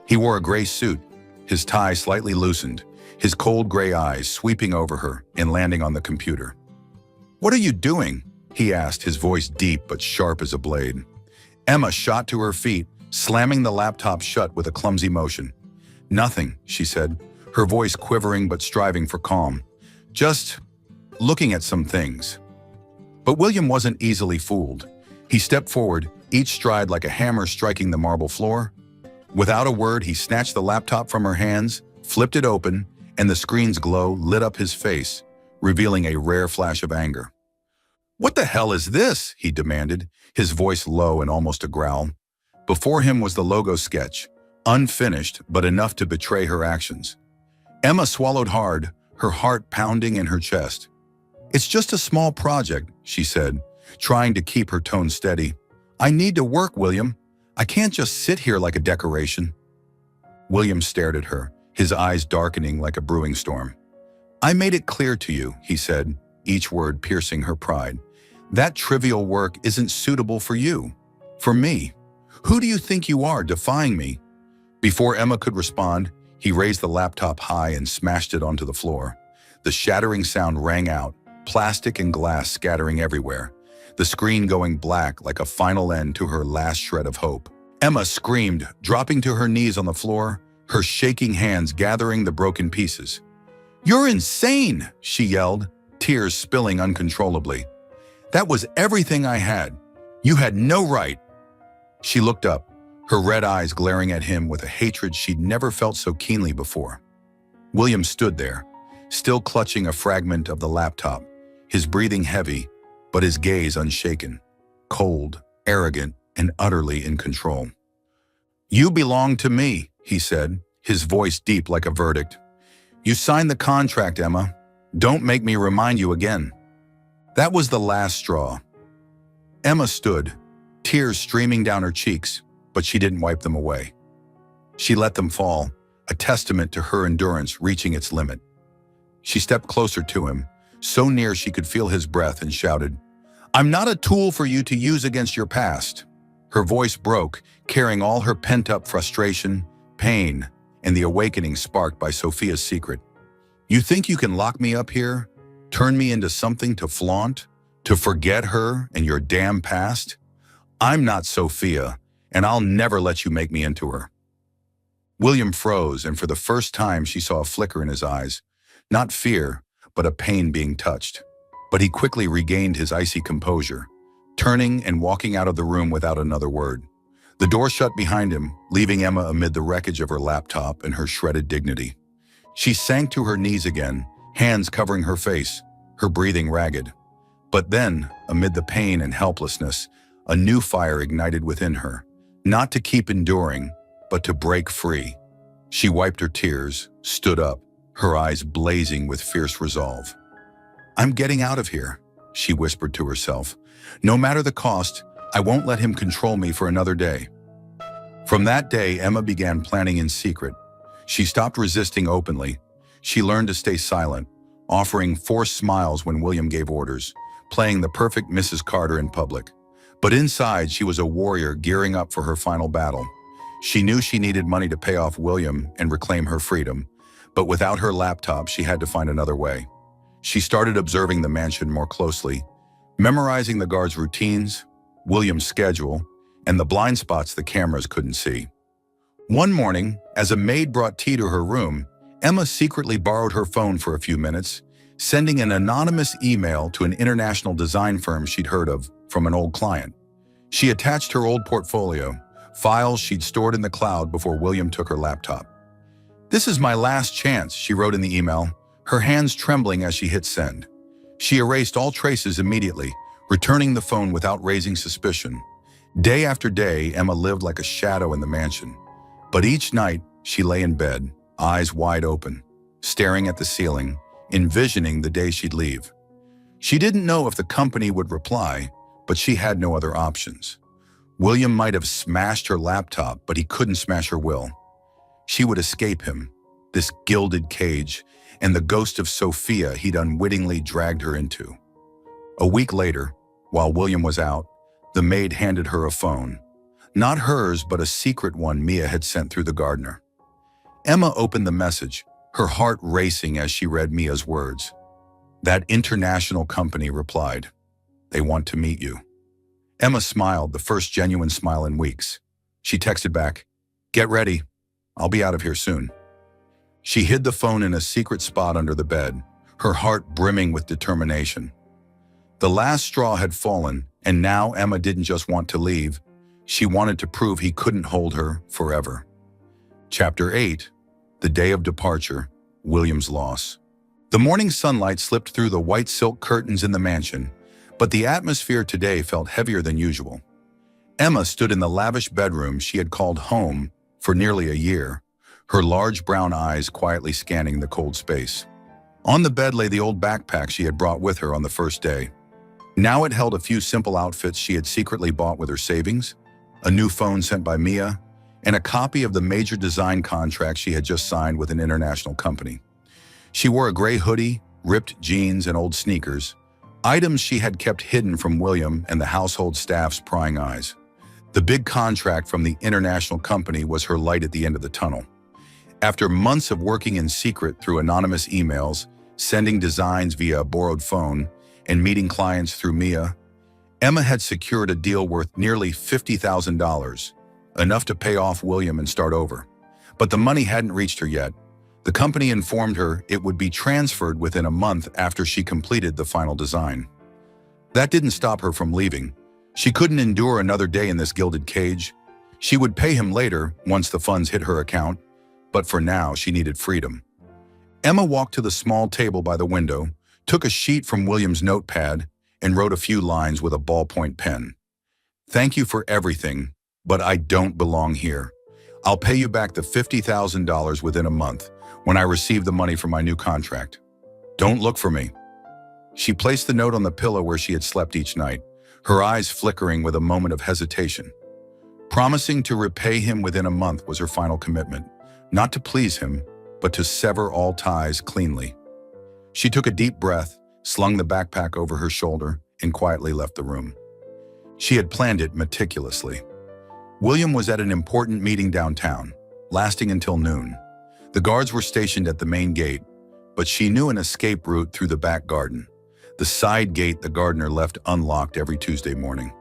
He wore a gray suit, his tie slightly loosened, his cold gray eyes sweeping over her and landing on the computer. "What are you doing?" he asked, his voice deep but sharp as a blade. Emma shot to her feet, slamming the laptop shut with a clumsy motion. "Nothing," she said, her voice quivering but striving for calm. "Just looking at some things." But William wasn't easily fooled. He stepped forward, each stride like a hammer striking the marble floor. Without a word, he snatched the laptop from her hands, flipped it open, and the screen's glow lit up his face, revealing a rare flash of anger. "What the hell is this?" he demanded, his voice low and almost a growl. Before him was the logo sketch, unfinished but enough to betray her actions. Emma swallowed hard, her heart pounding in her chest. "It's just a small project," she said, trying to keep her tone steady. "I need to work, William. I can't just sit here like a decoration." William stared at her, his eyes darkening like a brewing storm. "I made it clear to you," he said, each word piercing her pride. "That trivial work isn't suitable for you. For me. Who do you think you are, defying me?" Before Emma could respond, he raised the laptop high and smashed it onto the floor. The shattering sound rang out, plastic and glass scattering everywhere, the screen going black like a final end to her last shred of hope. Emma screamed, dropping to her knees on the floor, her shaking hands gathering the broken pieces. "You're insane!" she yelled, tears spilling uncontrollably. "That was everything I had. You had no right." She looked up, her red eyes glaring at him with a hatred she'd never felt so keenly before. William stood there, still clutching a fragment of the laptop, his breathing heavy, but his gaze unshaken, cold, arrogant, and utterly in control. "You belong to me," he said, his voice deep like a verdict. "You signed the contract, Emma. Don't make me remind you again." That was the last straw. Emma stood, tears streaming down her cheeks, but she didn't wipe them away. She let them fall, a testament to her endurance reaching its limit. She stepped closer to him, so near she could feel his breath, and shouted, "I'm not a tool for you to use against your past." Her voice broke, carrying all her pent-up frustration, pain, and the awakening sparked by Sophia's secret. "You think you can lock me up here? Turn me into something to flaunt? To forget her and your damn past? I'm not Sophia, and I'll never let you make me into her." William froze, and for the first time she saw a flicker in his eyes. Not fear, but a pain being touched. But he quickly regained his icy composure, turning and walking out of the room without another word. The door shut behind him, leaving Emma amid the wreckage of her laptop and her shredded dignity. She sank to her knees again, hands covering her face, her breathing ragged. But then, amid the pain and helplessness, a new fire ignited within her, not to keep enduring, but to break free. She wiped her tears, stood up, her eyes blazing with fierce resolve. "I'm getting out of here," she whispered to herself. "No matter the cost, I won't let him control me for another day." From that day, Emma began planning in secret. She stopped resisting openly. She learned to stay silent, offering forced smiles when William gave orders, playing the perfect Mrs. Carter in public. But inside, she was a warrior gearing up for her final battle. She knew she needed money to pay off William and reclaim her freedom, but without her laptop, she had to find another way. She started observing the mansion more closely, memorizing the guards' routines, William's schedule, and the blind spots the cameras couldn't see. One morning, as a maid brought tea to her room, Emma secretly borrowed her phone for a few minutes, sending an anonymous email to an international design firm she'd heard of from an old client. She attached her old portfolio, files she'd stored in the cloud before William took her laptop. "This is my last chance," she wrote in the email, her hands trembling as she hit send. She erased all traces immediately, returning the phone without raising suspicion. Day after day, Emma lived like a shadow in the mansion. But each night, she lay in bed, eyes wide open, staring at the ceiling, envisioning the day she'd leave. She didn't know if the company would reply, but she had no other options. William might have smashed her laptop, but he couldn't smash her will. She would escape him, this gilded cage, and the ghost of Sophia he'd unwittingly dragged her into. A week later, while William was out, the maid handed her a phone. Not hers, but a secret one Mia had sent through the gardener. Emma opened the message, her heart racing as she read Mia's words. That international company replied, "They want to meet you." Emma smiled, the first genuine smile in weeks. She texted back, "Get ready. I'll be out of here soon." She hid the phone in a secret spot under the bed, her heart brimming with determination. The last straw had fallen, and now Emma didn't just want to leave. She wanted to prove he couldn't hold her forever. Chapter 8, The Day of Departure, William's loss. The morning sunlight slipped through the white silk curtains in the mansion, but the atmosphere today felt heavier than usual. Emma stood in the lavish bedroom she had called home for nearly a year, her large brown eyes quietly scanning the cold space. On the bed lay the old backpack she had brought with her on the first day. Now it held a few simple outfits she had secretly bought with her savings, a new phone sent by Mia, and a copy of the major design contract she had just signed with an international company. She wore a gray hoodie, ripped jeans, and old sneakers, items she had kept hidden from William and the household staff's prying eyes. The big contract from the international company was her light at the end of the tunnel. After months of working in secret through anonymous emails, sending designs via a borrowed phone, and meeting clients through Mia, Emma had secured a deal worth nearly $50,000, enough to pay off William and start over. But the money hadn't reached her yet. The company informed her it would be transferred within a month after she completed the final design. That didn't stop her from leaving. She couldn't endure another day in this gilded cage. She would pay him later once the funds hit her account, but for now she needed freedom. Emma walked to the small table by the window, took a sheet from William's notepad, and wrote a few lines with a ballpoint pen. "Thank you for everything, but I don't belong here. I'll pay you back the $50,000 within a month when I receive the money from my new contract. Don't look for me." She placed the note on the pillow where she had slept each night, her eyes flickering with a moment of hesitation. Promising to repay him within a month was her final commitment, not to please him, but to sever all ties cleanly. She took a deep breath, slung the backpack over her shoulder, and quietly left the room. She had planned it meticulously. William was at an important meeting downtown, lasting until noon. The guards were stationed at the main gate, but she knew an escape route through the back garden, the side gate the gardener left unlocked every Tuesday morning.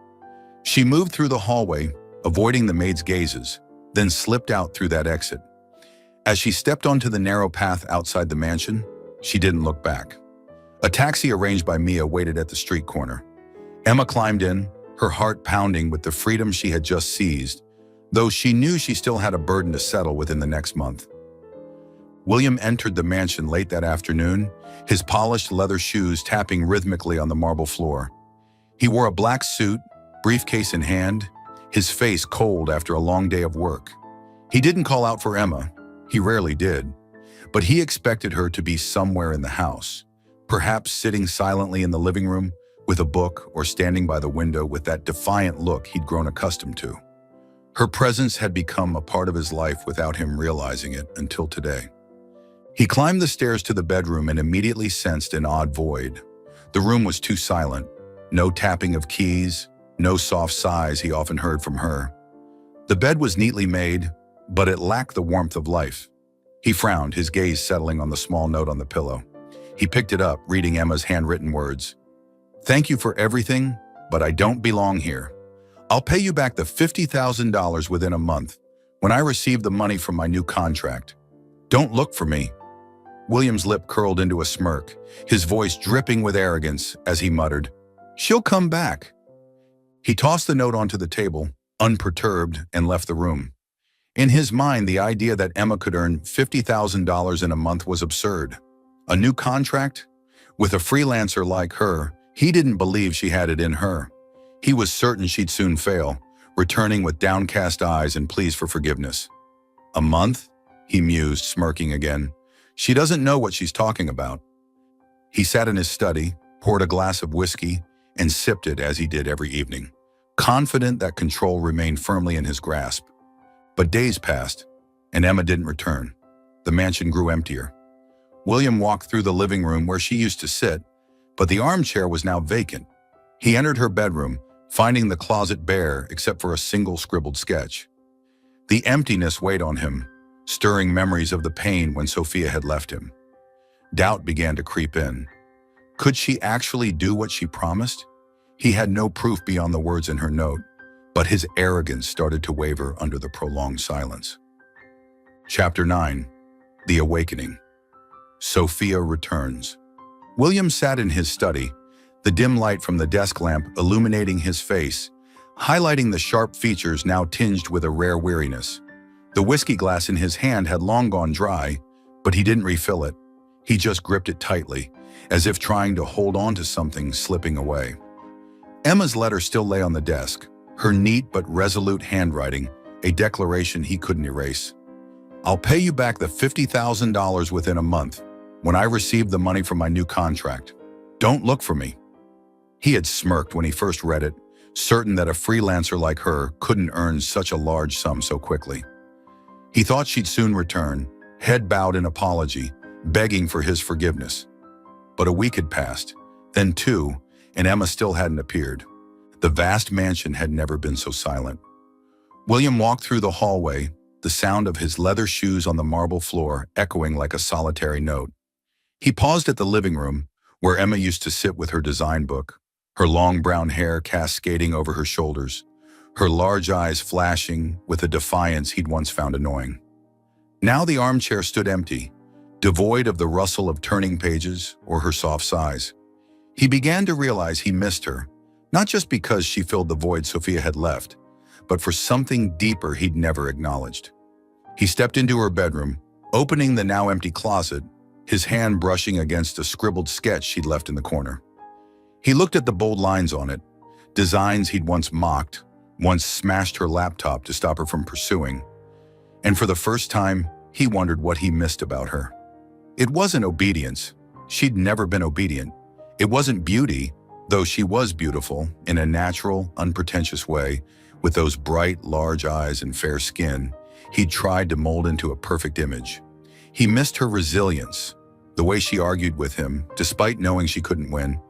She moved through the hallway, avoiding the maid's gazes, then slipped out through that exit. As she stepped onto the narrow path outside the mansion, she didn't look back. A taxi arranged by Mia waited at the street corner. Emma climbed in, her heart pounding with the freedom she had just seized, though she knew she still had a burden to settle within the next month. William entered the mansion late that afternoon, his polished leather shoes tapping rhythmically on the marble floor. He wore a black suit, briefcase in hand, his face cold after a long day of work. He didn't call out for Emma, he rarely did, but he expected her to be somewhere in the house, perhaps sitting silently in the living room with a book or standing by the window with that defiant look he'd grown accustomed to. Her presence had become a part of his life without him realizing it until today. He climbed the stairs to the bedroom and immediately sensed an odd void. The room was too silent, no tapping of keys, no soft sighs he often heard from her. The bed was neatly made, but it lacked the warmth of life. He frowned, his gaze settling on the small note on the pillow. He picked it up, reading Emma's handwritten words. "Thank you for everything, but I don't belong here. I'll pay you back the $50,000 within a month when I receive the money from my new contract. Don't look for me." William's lip curled into a smirk, his voice dripping with arrogance as he muttered, "She'll come back." He tossed the note onto the table, unperturbed, and left the room. In his mind, the idea that Emma could earn $50,000 in a month was absurd. A new contract? With a freelancer like her, he didn't believe she had it in her. He was certain she'd soon fail, returning with downcast eyes and pleas for forgiveness. "A month?" he mused, smirking again. "She doesn't know what she's talking about." He sat in his study, poured a glass of whiskey, and sipped it as he did every evening, confident that control remained firmly in his grasp. But days passed, and Emma didn't return. The mansion grew emptier. William walked through the living room where she used to sit, but the armchair was now vacant. He entered her bedroom, finding the closet bare except for a single scribbled sketch. The emptiness weighed on him, stirring memories of the pain when Sophia had left him. Doubt began to creep in. Could she actually do what she promised? He had no proof beyond the words in her note, but his arrogance started to waver under the prolonged silence. Chapter 9. The Awakening. Sophia returns. William sat in his study, the dim light from the desk lamp illuminating his face, highlighting the sharp features now tinged with a rare weariness. The whiskey glass in his hand had long gone dry, But he didn't refill it. He just gripped it tightly, as if trying to hold on to something slipping away. Emma's letter still lay on the desk, her neat but resolute handwriting, a declaration he couldn't erase. "I'll pay you back the $50,000 within a month, when I receive the money from my new contract. Don't look for me." He had smirked when he first read it, certain that a freelancer like her couldn't earn such a large sum so quickly. He thought she'd soon return, head bowed in apology, begging for his forgiveness. But a week had passed, then two, and Emma still hadn't appeared. The vast mansion had never been so silent. William walked through the hallway, the sound of his leather shoes on the marble floor echoing like a solitary note. He paused at the living room, where Emma used to sit with her design book, her long brown hair cascading over her shoulders, her large eyes flashing with a defiance he'd once found annoying. Now the armchair stood empty, devoid of the rustle of turning pages or her soft sighs. He began to realize he missed her, not just because she filled the void Sophia had left, but for something deeper he'd never acknowledged. He stepped into her bedroom, opening the now empty closet, his hand brushing against a scribbled sketch she'd left in the corner. He looked at the bold lines on it, designs he'd once mocked, once smashed her laptop to stop her from pursuing. And for the first time, he wondered what he missed about her. It wasn't obedience. She'd never been obedient. It wasn't beauty, though she was beautiful in a natural, unpretentious way, with those bright, large eyes and fair skin he'd tried to mold into a perfect image. He missed her resilience, the way she argued with him, despite knowing she couldn't win,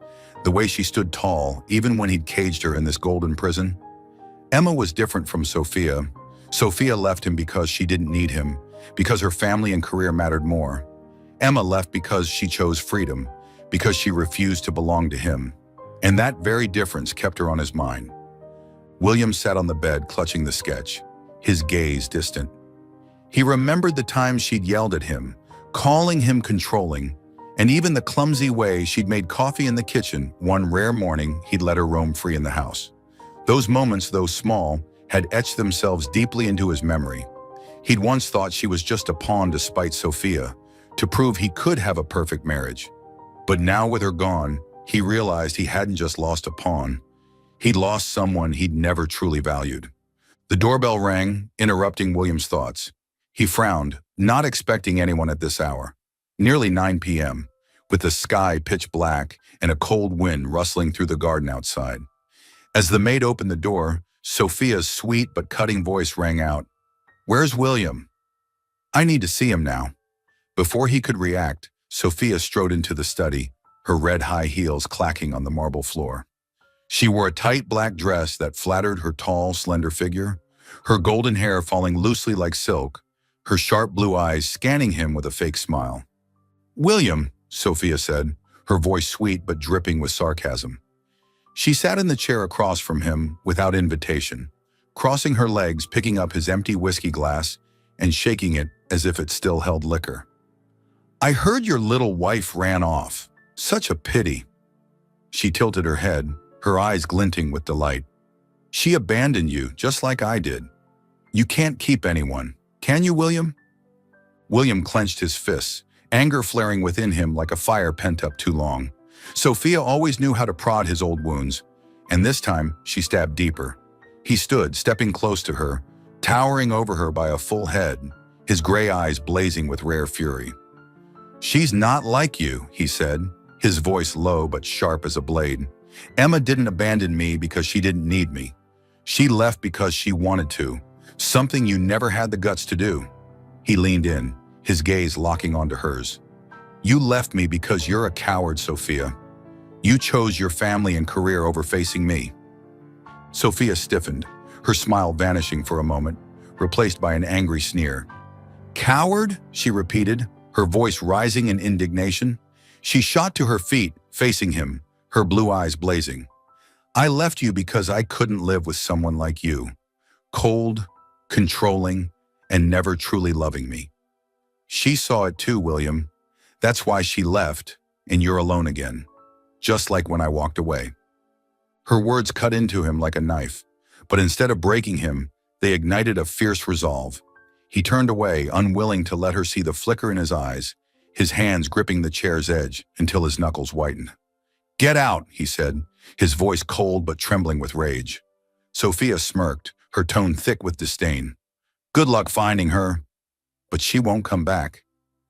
the way she stood tall, even when he'd caged her in this golden prison. Emma was different from Sophia. Sophia left him because she didn't need him, because her family and career mattered more. Emma left because she chose freedom, because she refused to belong to him. And that very difference kept her on his mind. William sat on the bed, clutching the sketch, his gaze distant. He remembered the times she'd yelled at him, calling him controlling, and even the clumsy way she'd made coffee in the kitchen one rare morning he'd let her roam free in the house. Those moments, though small, had etched themselves deeply into his memory. He'd once thought she was just a pawn to spite Sophia, to prove he could have a perfect marriage. But now with her gone, he realized he hadn't just lost a pawn. He'd lost someone he'd never truly valued. The doorbell rang, interrupting William's thoughts. He frowned, not expecting anyone at this hour. Nearly 9 p.m., with the sky pitch black and a cold wind rustling through the garden outside. As the maid opened the door, Sophia's sweet but cutting voice rang out, "Where's William?" "I need to see him now." Before he could react, Sophia strode into the study, her red high heels clacking on the marble floor. She wore a tight black dress that flattered her tall, slender figure, her golden hair falling loosely like silk, her sharp blue eyes scanning him with a fake smile. "William," Sophia said, her voice sweet but dripping with sarcasm. She sat in the chair across from him without invitation, crossing her legs, picking up his empty whiskey glass and shaking it as if it still held liquor. "I heard your little wife ran off. Such a pity." She tilted her head, her eyes glinting with delight. "She abandoned you, just like I did. You can't keep anyone, can you, William?" William clenched his fists, anger flaring within him like a fire pent up too long. Sophia always knew how to prod his old wounds, and this time she stabbed deeper. He stood, stepping close to her, towering over her by a full head, his gray eyes blazing with rare fury. "She's not like you," he said, his voice low but sharp as a blade. "Emma didn't abandon me because she didn't need me. She left because she wanted to, something you never had the guts to do." He leaned in, his gaze locking onto hers. "You left me because you're a coward, Sophia. You chose your family and career over facing me." Sophia stiffened, her smile vanishing for a moment, replaced by an angry sneer. "Coward?" she repeated, her voice rising in indignation. She shot to her feet, facing him, her blue eyes blazing. "I left you because I couldn't live with someone like you. Cold, controlling, and never truly loving me. She saw it too, William. That's why she left, and you're alone again. Just like when I walked away." Her words cut into him like a knife, but instead of breaking him, they ignited a fierce resolve. He turned away, unwilling to let her see the flicker in his eyes, his hands gripping the chair's edge until his knuckles whitened. "Get out," he said, his voice cold but trembling with rage. Sophia smirked, her tone thick with disdain. "Good luck finding her." "But she won't come back."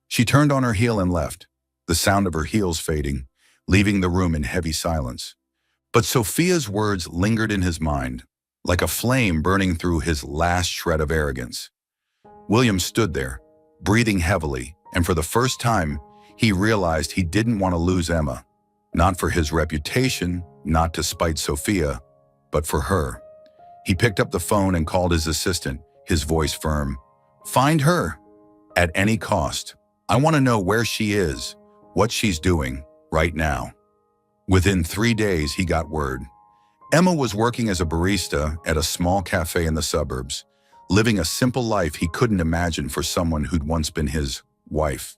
She turned on her heel and left, the sound of her heels fading, leaving the room in heavy silence. But Sophia's words lingered in his mind, like a flame burning through his last shred of arrogance. William stood there, breathing heavily, and for the first time, he realized he didn't want to lose Emma. Not for his reputation, not to spite Sophia, but for her. He picked up the phone and called his assistant, his voice firm. "Find her. At any cost. I want to know where she is, what she's doing, right now." Within 3 days, he got word. Emma was working as a barista at a small cafe in the suburbs, living a simple life he couldn't imagine for someone who'd once been his wife.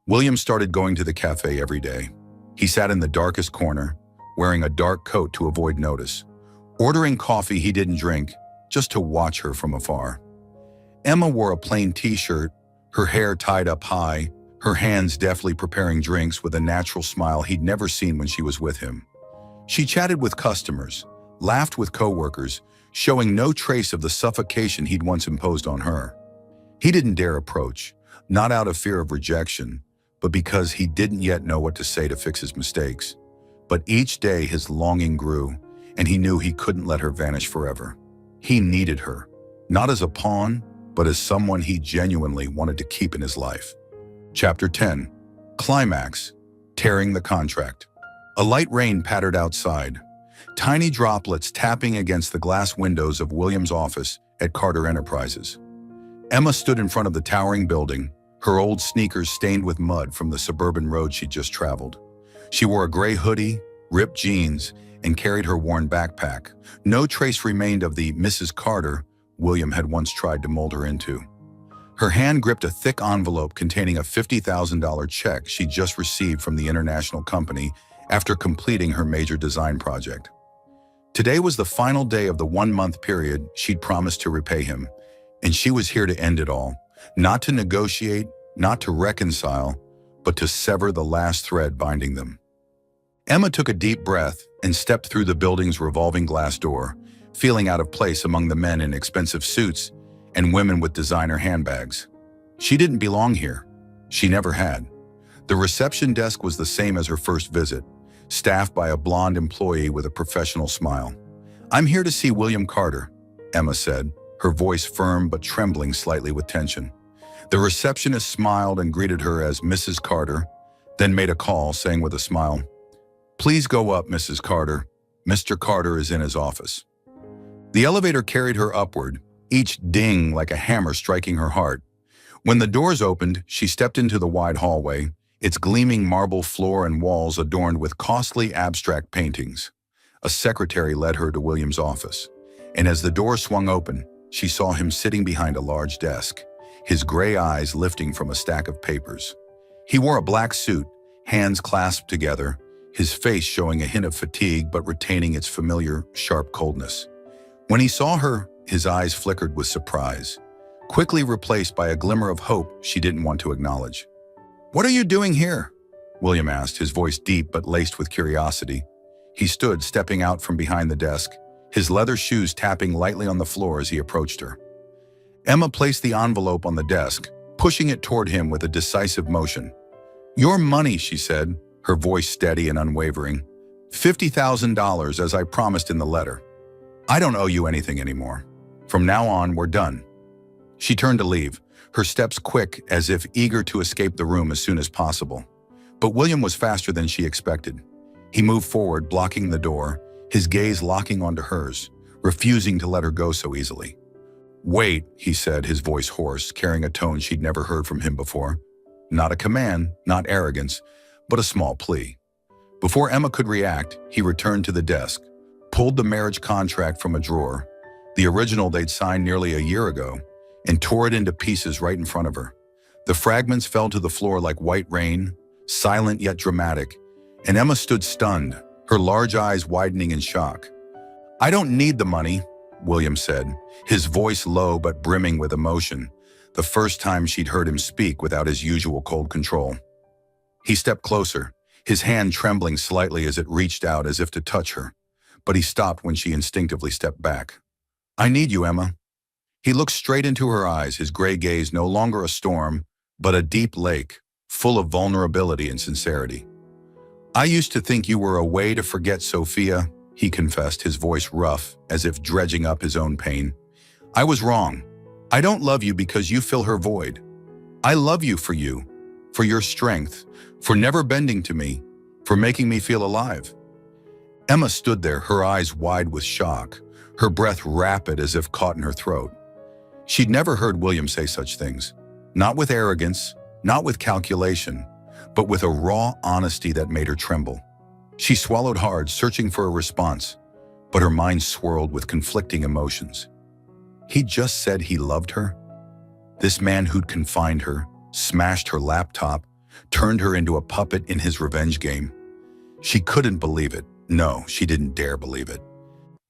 William started going to the cafe every day. He sat in the darkest corner, wearing a dark coat to avoid notice, ordering coffee he didn't drink, just to watch her from afar. Emma wore a plain t-shirt, her hair tied up high, her hands deftly preparing drinks with a natural smile he'd never seen when she was with him. She chatted with customers, laughed with coworkers, showing no trace of the suffocation he'd once imposed on her. He didn't dare approach, not out of fear of rejection, but because he didn't yet know what to say to fix his mistakes. But each day his longing grew, and he knew he couldn't let her vanish forever. He needed her, not as a pawn, but as someone he genuinely wanted to keep in his life. Chapter 10. Climax. Tearing the contract. A light rain pattered outside, tiny droplets tapping against the glass windows of William's office at Carter Enterprises. Emma stood in front of the towering building, her old sneakers stained with mud from the suburban road she'd just traveled. She wore a gray hoodie, ripped jeans, and carried her worn backpack. No trace remained of the Mrs. Carter William had once tried to mold her into. Her hand gripped a thick envelope containing a $50,000 check she'd just received from the international company after completing her major design project. Today was the final day of the 1-month period she'd promised to repay him, and she was here to end it all, not to negotiate, not to reconcile, but to sever the last thread binding them. Emma took a deep breath and stepped through the building's revolving glass door, feeling out of place among the men in expensive suits and women with designer handbags. She didn't belong here. She never had. The reception desk was the same as her first visit, staffed by a blonde employee with a professional smile. "I'm here to see William Carter," Emma said, her voice firm but trembling slightly with tension. The receptionist smiled and greeted her as Mrs. Carter, then made a call, saying with a smile, "Please go up, Mrs. Carter. Mr. Carter is in his office." The elevator carried her upward, each ding like a hammer striking her heart. When the doors opened, she stepped into the wide hallway, its gleaming marble floor and walls adorned with costly abstract paintings. A secretary led her to William's office, and as the door swung open, she saw him sitting behind a large desk, his gray eyes lifting from a stack of papers. He wore a black suit, hands clasped together, his face showing a hint of fatigue but retaining its familiar, sharp coldness. When he saw her, his eyes flickered with surprise, quickly replaced by a glimmer of hope she didn't want to acknowledge. "What are you doing here?" William asked, his voice deep but laced with curiosity. He stood, stepping out from behind the desk, his leather shoes tapping lightly on the floor as he approached her. Emma placed the envelope on the desk, pushing it toward him with a decisive motion. "Your money," she said, her voice steady and unwavering. $50,000 as I promised in the letter. I don't owe you anything anymore. From now on, we're done." She turned to leave, her steps quick as if eager to escape the room as soon as possible. But William was faster than she expected. He moved forward, blocking the door, his gaze locking onto hers, refusing to let her go so easily. "Wait," he said, his voice hoarse, carrying a tone she'd never heard from him before. Not a command, not arrogance, but a small plea. Before Emma could react, he returned to the desk, pulled the marriage contract from a drawer, the original they'd signed nearly a year ago, and tore it into pieces right in front of her. The fragments fell to the floor like white rain, silent yet dramatic, and Emma stood stunned, her large eyes widening in shock. "I don't need the money," William said, his voice low but brimming with emotion. the first time she'd heard him speak without his usual cold control. He stepped closer, his hand trembling slightly as it reached out as if to touch her, but he stopped when she instinctively stepped back. "I need you, Emma." He looked straight into her eyes, his gray gaze no longer a storm, but a deep lake, full of vulnerability and sincerity. "I used to think you were a way to forget Sophia," he confessed, his voice rough, as if dredging up his own pain. "I was wrong. I don't love you because you fill her void. I love you, for your strength, for never bending to me, for making me feel alive." Emma stood there, her eyes wide with shock, her breath rapid as if caught in her throat. She'd never heard William say such things, not with arrogance, not with calculation, but with a raw honesty that made her tremble. She swallowed hard, searching for a response, but her mind swirled with conflicting emotions. He'd just said he loved her? This man who'd confined her, smashed her laptop, turned her into a puppet in his revenge game. She couldn't believe it. No, she didn't dare believe it.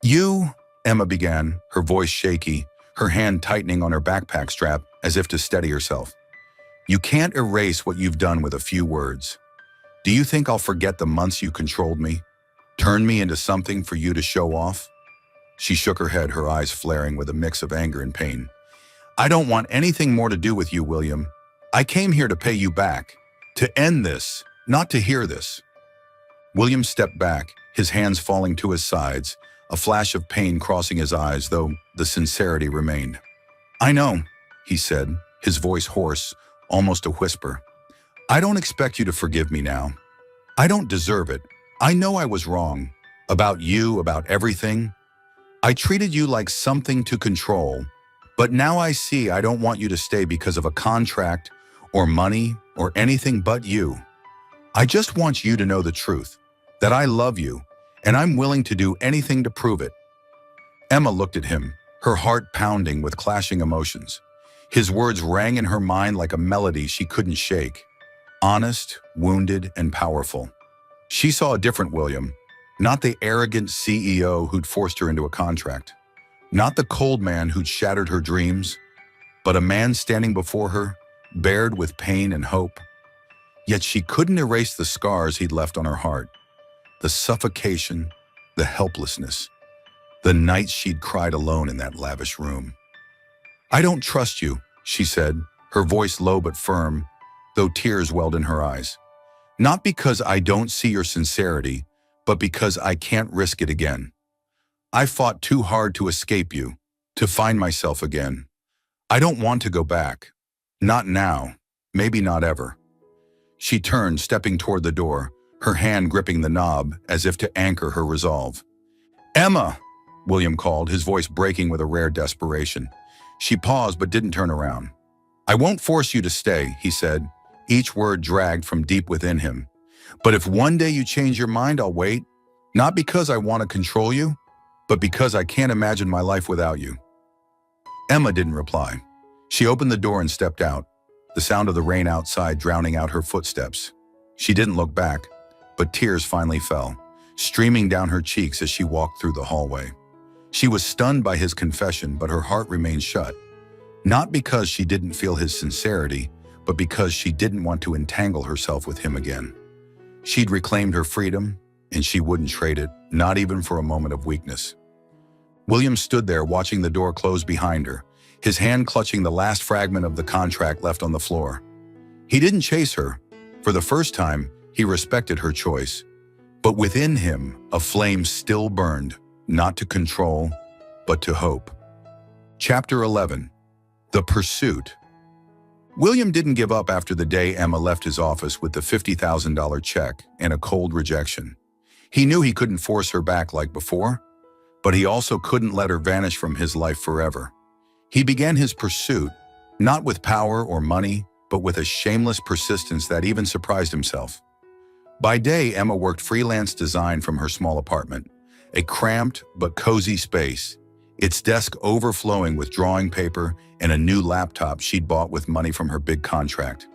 "You," Emma began, her voice shaky, her hand tightening on her backpack strap as if to steady herself. "You can't erase what you've done with a few words. Do you think I'll forget the months you controlled me? Turned me into something for you to show off?" She shook her head, her eyes flaring with a mix of anger and pain. "I don't want anything more to do with you, William. I came here to pay you back, to end this, not to hear this." William stepped back, his hands falling to his sides, a flash of pain crossing his eyes, though the sincerity remained. "I know," he said, his voice hoarse, almost a whisper. "I don't expect you to forgive me now. I don't deserve it. I know I was wrong. About you, about everything. I treated you like something to control, but now I see I don't want you to stay because of a contract or money or anything but you. I just want you to know the truth, that I love you, and I'm willing to do anything to prove it." Emma looked at him, her heart pounding with clashing emotions. His words rang in her mind like a melody she couldn't shake. Honest, wounded, and powerful. She saw a different William, not the arrogant CEO who'd forced her into a contract, not the cold man who'd shattered her dreams, but a man standing before her, bared with pain and hope. Yet she couldn't erase the scars he'd left on her heart, the suffocation, the helplessness, the nights she'd cried alone in that lavish room. "I don't trust you," she said, her voice low but firm, though tears welled in her eyes. "Not because I don't see your sincerity, but because I can't risk it again. I fought too hard to escape you, to find myself again. I don't want to go back. Not now, maybe not ever." She turned, stepping toward the door, her hand gripping the knob as if to anchor her resolve. "Emma!" William called, his voice breaking with a rare desperation. She paused but didn't turn around. "I won't force you to stay," he said, each word dragged from deep within him. "But if one day you change your mind, I'll wait. Not because I want to control you, but because I can't imagine my life without you." Emma didn't reply. She opened the door and stepped out, the sound of the rain outside drowning out her footsteps. She didn't look back, but tears finally fell, streaming down her cheeks as she walked through the hallway. She was stunned by his confession, but her heart remained shut. Not because she didn't feel his sincerity, but because she didn't want to entangle herself with him again. She'd reclaimed her freedom, and she wouldn't trade it, not even for a moment of weakness. William stood there watching the door close behind her, his hand clutching the last fragment of the contract left on the floor. He didn't chase her. For the first time, he respected her choice. But within him, a flame still burned, not to control, but to hope. Chapter 11. The Pursuit. William didn't give up after the day Emma left his office with the $50,000 check and a cold rejection. He knew he couldn't force her back like before, but he also couldn't let her vanish from his life forever. He began his pursuit, not with power or money, but with a shameless persistence that even surprised himself. By day, Emma worked freelance design from her small apartment, a cramped but cozy space, its desk overflowing with drawing paper and a new laptop she'd bought with money from her big contract.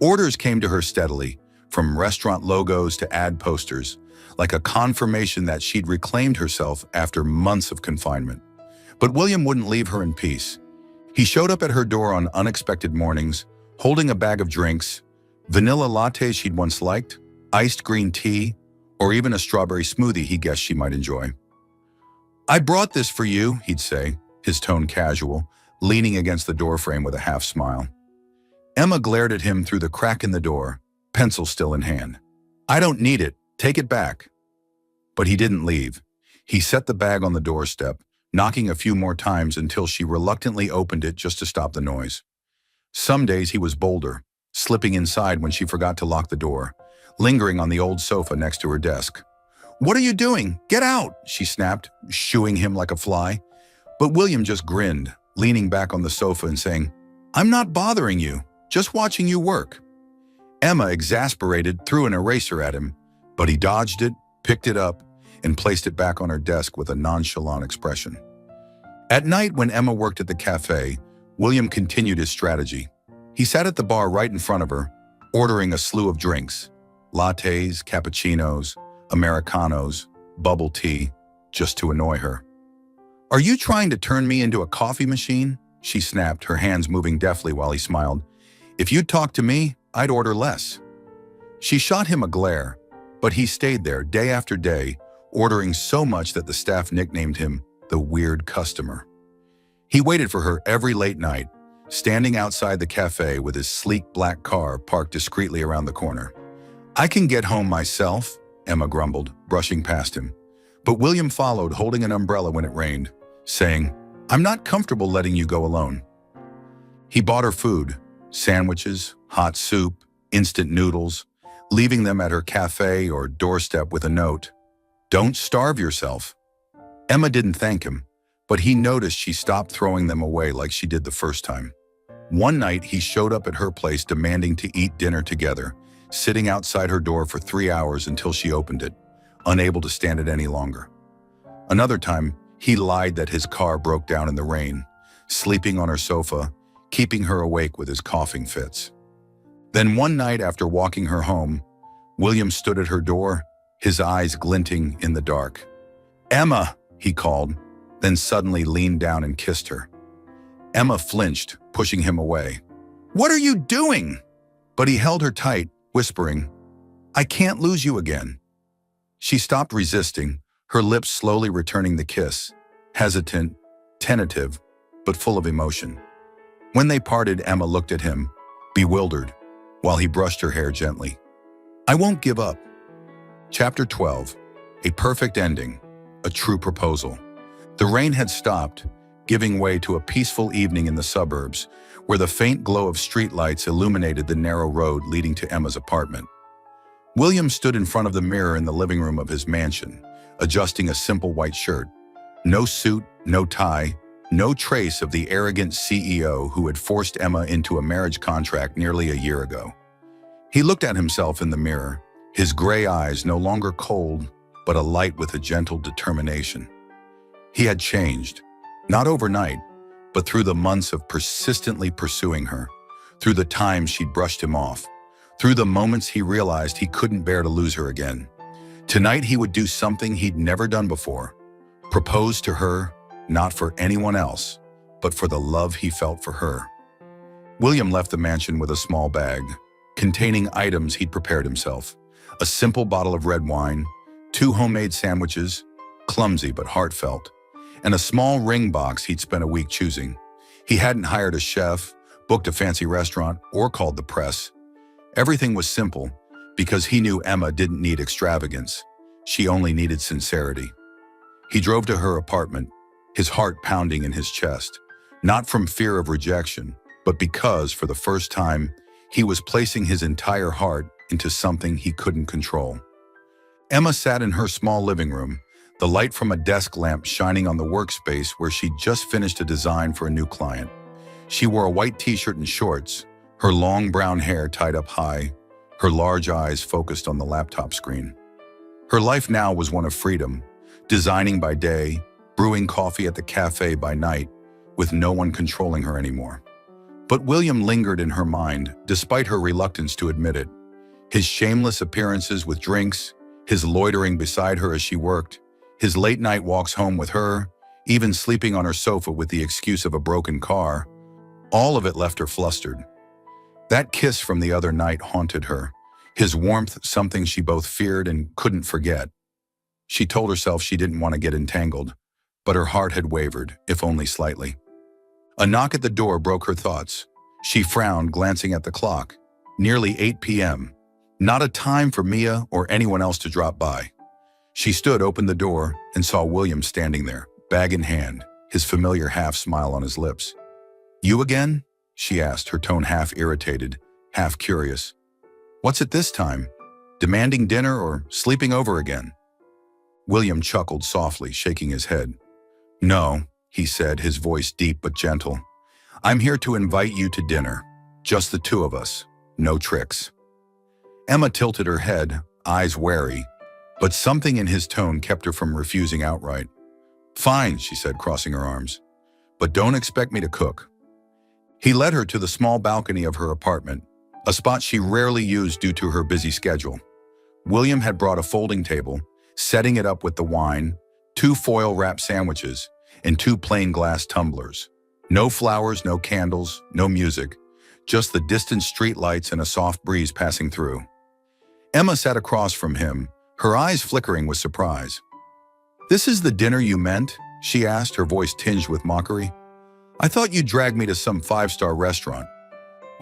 Orders came to her steadily, from restaurant logos to ad posters, like a confirmation that she'd reclaimed herself after months of confinement. But William wouldn't leave her in peace. He showed up at her door on unexpected mornings, holding a bag of drinks, vanilla lattes she'd once liked, iced green tea, or even a strawberry smoothie he guessed she might enjoy. "I brought this for you," he'd say, his tone casual, leaning against the doorframe with a half smile. Emma glared at him through the crack in the door, pencil still in hand. "I don't need it. Take it back." But he didn't leave. He set the bag on the doorstep, knocking a few more times until she reluctantly opened it just to stop the noise. Some days he was bolder, slipping inside when she forgot to lock the door, lingering on the old sofa next to her desk. "What are you doing? Get out!" she snapped, shooing him like a fly. But William just grinned, leaning back on the sofa and saying, "I'm not bothering you, just watching you work." Emma, exasperated, threw an eraser at him, but he dodged it, picked it up, and placed it back on her desk with a nonchalant expression. At night, when Emma worked at the cafe, William continued his strategy. He sat at the bar right in front of her, ordering a slew of drinks: lattes, cappuccinos, Americanos, bubble tea, just to annoy her. "Are you trying to turn me into a coffee machine?" she snapped, her hands moving deftly while he smiled. "If you'd talk to me, I'd order less." She shot him a glare, but he stayed there day after day, ordering so much that the staff nicknamed him the weird customer. He waited for her every late night, standing outside the cafe with his sleek black car parked discreetly around the corner. "I can get home myself," Emma grumbled, brushing past him. But William followed, holding an umbrella when it rained, saying, "I'm not comfortable letting you go alone." He bought her food, sandwiches, hot soup, instant noodles, leaving them at her cafe or doorstep with a note, "Don't starve yourself." Emma didn't thank him, but he noticed she stopped throwing them away like she did the first time. One night, he showed up at her place demanding to eat dinner together, sitting outside her door for 3 hours until she opened it, unable to stand it any longer. Another time, he lied that his car broke down in the rain, sleeping on her sofa, keeping her awake with his coughing fits. Then one night after walking her home, William stood at her door, his eyes glinting in the dark. "Emma," he called, then suddenly leaned down and kissed her. Emma flinched, pushing him away. "What are you doing?" But he held her tight, whispering, "I can't lose you again." She stopped resisting, her lips slowly returning the kiss, hesitant, tentative, but full of emotion. When they parted, Emma looked at him, bewildered, while he brushed her hair gently. "I won't give up." Chapter 12. A perfect ending. A true proposal. The rain had stopped, giving way to a peaceful evening in the suburbs, where the faint glow of streetlights illuminated the narrow road leading to Emma's apartment. William stood in front of the mirror in the living room of his mansion, adjusting a simple white shirt. No suit, no tie, no trace of the arrogant CEO who had forced Emma into a marriage contract nearly a year ago. He looked at himself in the mirror, his gray eyes no longer cold, but alight with a gentle determination. He had changed, not overnight, but through the months of persistently pursuing her, through the times she'd brushed him off, through the moments he realized he couldn't bear to lose her again. Tonight he would do something he'd never done before, propose to her, not for anyone else, but for the love he felt for her. William left the mansion with a small bag, containing items he'd prepared himself: a simple bottle of red wine, 2 homemade sandwiches, clumsy but heartfelt, and a small ring box he'd spent a week choosing. He hadn't hired a chef, booked a fancy restaurant, or called the press. Everything was simple, because he knew Emma didn't need extravagance. She only needed sincerity. He drove to her apartment, his heart pounding in his chest, not from fear of rejection, but because, for the first time, he was placing his entire heart into something he couldn't control. Emma sat in her small living room, the light from a desk lamp shining on the workspace where she'd just finished a design for a new client. She wore a white t-shirt and shorts, her long brown hair tied up high, her large eyes focused on the laptop screen. Her life now was one of freedom, designing by day, brewing coffee at the cafe by night, with no one controlling her anymore. But William lingered in her mind, despite her reluctance to admit it. His shameless appearances with drinks, his loitering beside her as she worked, his late-night walks home with her, even sleeping on her sofa with the excuse of a broken car, All of it left her flustered. That kiss from the other night haunted her, his warmth something she both feared and couldn't forget. She told herself she didn't want to get entangled, but her heart had wavered, if only slightly. A knock at the door broke her thoughts. She frowned, glancing at the clock. Nearly 8 p.m. Not a time for Mia or anyone else to drop by. She stood, opened the door, and saw William standing there, bag in hand, his familiar half-smile on his lips. "You again?" she asked, her tone half irritated, half curious. "What's it this time? Demanding dinner or sleeping over again?" William chuckled softly, shaking his head. "No," he said, his voice deep but gentle. "I'm here to invite you to dinner. Just the two of us. No tricks." Emma tilted her head, eyes wary, but something in his tone kept her from refusing outright. "Fine," she said, crossing her arms. "But don't expect me to cook." He led her to the small balcony of her apartment, a spot she rarely used due to her busy schedule. William had brought a folding table, setting it up with the wine, 2 foil-wrapped sandwiches, and 2 plain glass tumblers. No flowers, no candles, no music, just the distant street lights and a soft breeze passing through. Emma sat across from him, her eyes flickering with surprise. "This is the dinner you meant?" she asked, her voice tinged with mockery. "I thought you'd drag me to some 5-star restaurant."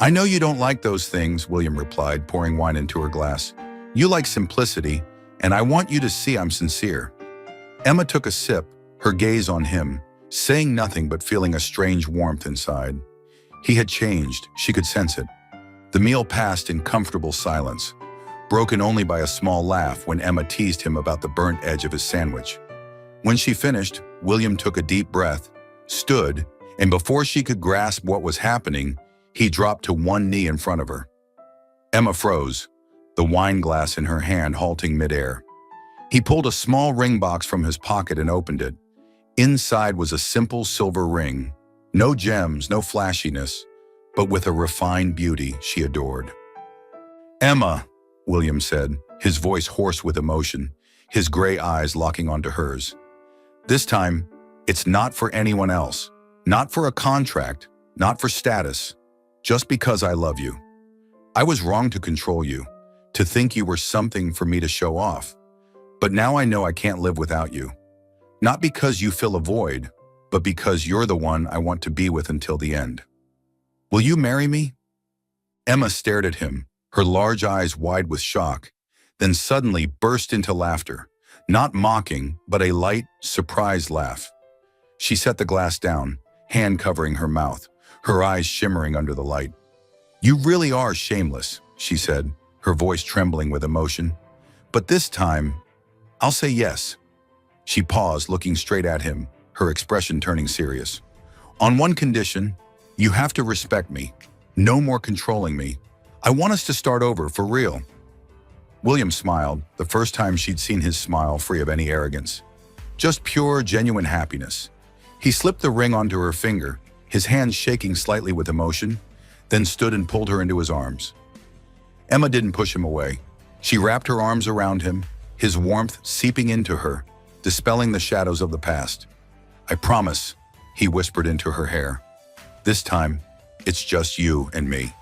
"I know you don't like those things," William replied, pouring wine into her glass. "You like simplicity, and I want you to see I'm sincere." Emma took a sip, her gaze on him, saying nothing but feeling a strange warmth inside. He had changed, she could sense it. The meal passed in comfortable silence, broken only by a small laugh when Emma teased him about the burnt edge of his sandwich. When she finished, William took a deep breath, stood, and before she could grasp what was happening, he dropped to one knee in front of her. Emma froze, the wine glass in her hand halting midair. He pulled a small ring box from his pocket and opened it. Inside was a simple silver ring. No gems, no flashiness, but with a refined beauty she adored. "Emma," William said, his voice hoarse with emotion, his gray eyes locking onto hers. "This time, it's not for anyone else, not for a contract, not for status, just because I love you. I was wrong to control you, to think you were something for me to show off. But now I know I can't live without you. Not because you fill a void, but because you're the one I want to be with until the end. Will you marry me?" Emma stared at him, her large eyes wide with shock, then suddenly burst into laughter, not mocking, but a light, surprised laugh. She set the glass down, hand covering her mouth, her eyes shimmering under the light. "You really are shameless," she said, her voice trembling with emotion. "But this time, I'll say yes." She paused, looking straight at him, her expression turning serious. "On one condition, you have to respect me. No more controlling me. I want us to start over, for real." William smiled, the first time she'd seen his smile free of any arrogance. Just pure, genuine happiness. He slipped the ring onto her finger, his hands shaking slightly with emotion, then stood and pulled her into his arms. Emma didn't push him away. She wrapped her arms around him, his warmth seeping into her, dispelling the shadows of the past. "I promise," he whispered into her hair. "This time, it's just you and me."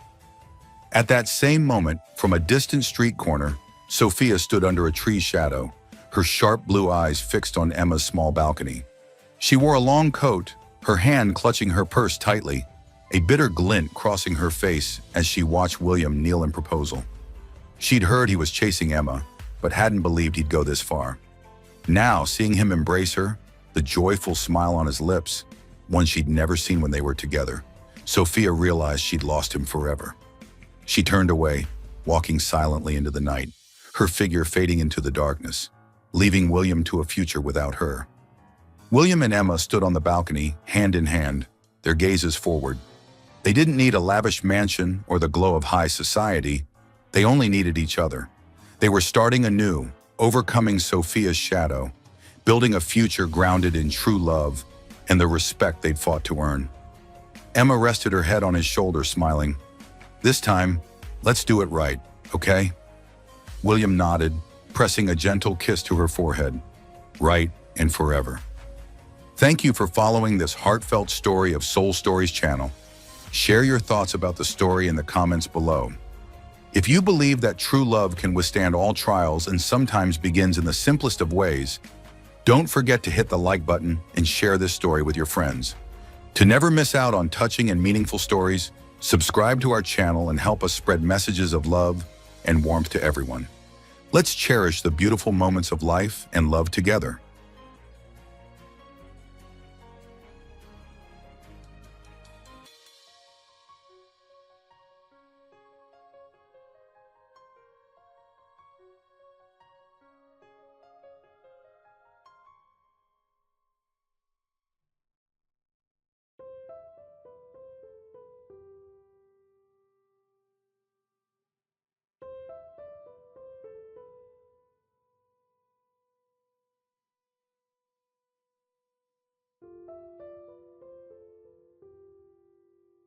At that same moment, from a distant street corner, Sophia stood under a tree's shadow, her sharp blue eyes fixed on Emma's small balcony. She wore a long coat, her hand clutching her purse tightly, a bitter glint crossing her face as she watched William kneel in proposal. She'd heard he was chasing Emma, but hadn't believed he'd go this far. Now, seeing him embrace her, the joyful smile on his lips, one she'd never seen when they were together, Sophia realized she'd lost him forever. She turned away, walking silently into the night, her figure fading into the darkness, leaving William to a future without her. William and Emma stood on the balcony, hand in hand, their gazes forward. They didn't need a lavish mansion or the glow of high society. They only needed each other. They were starting anew, overcoming Sophia's shadow, building a future grounded in true love and the respect they'd fought to earn. Emma rested her head on his shoulder, smiling. "This time, let's do it right, okay?" William nodded, pressing a gentle kiss to her forehead. "Right and forever." Thank you for following this heartfelt story of Soul Stories channel. Share your thoughts about the story in the comments below. If you believe that true love can withstand all trials and sometimes begins in the simplest of ways, don't forget to hit the like button and share this story with your friends. To never miss out on touching and meaningful stories, subscribe to our channel and help us spread messages of love and warmth to everyone. Let's cherish the beautiful moments of life and love together.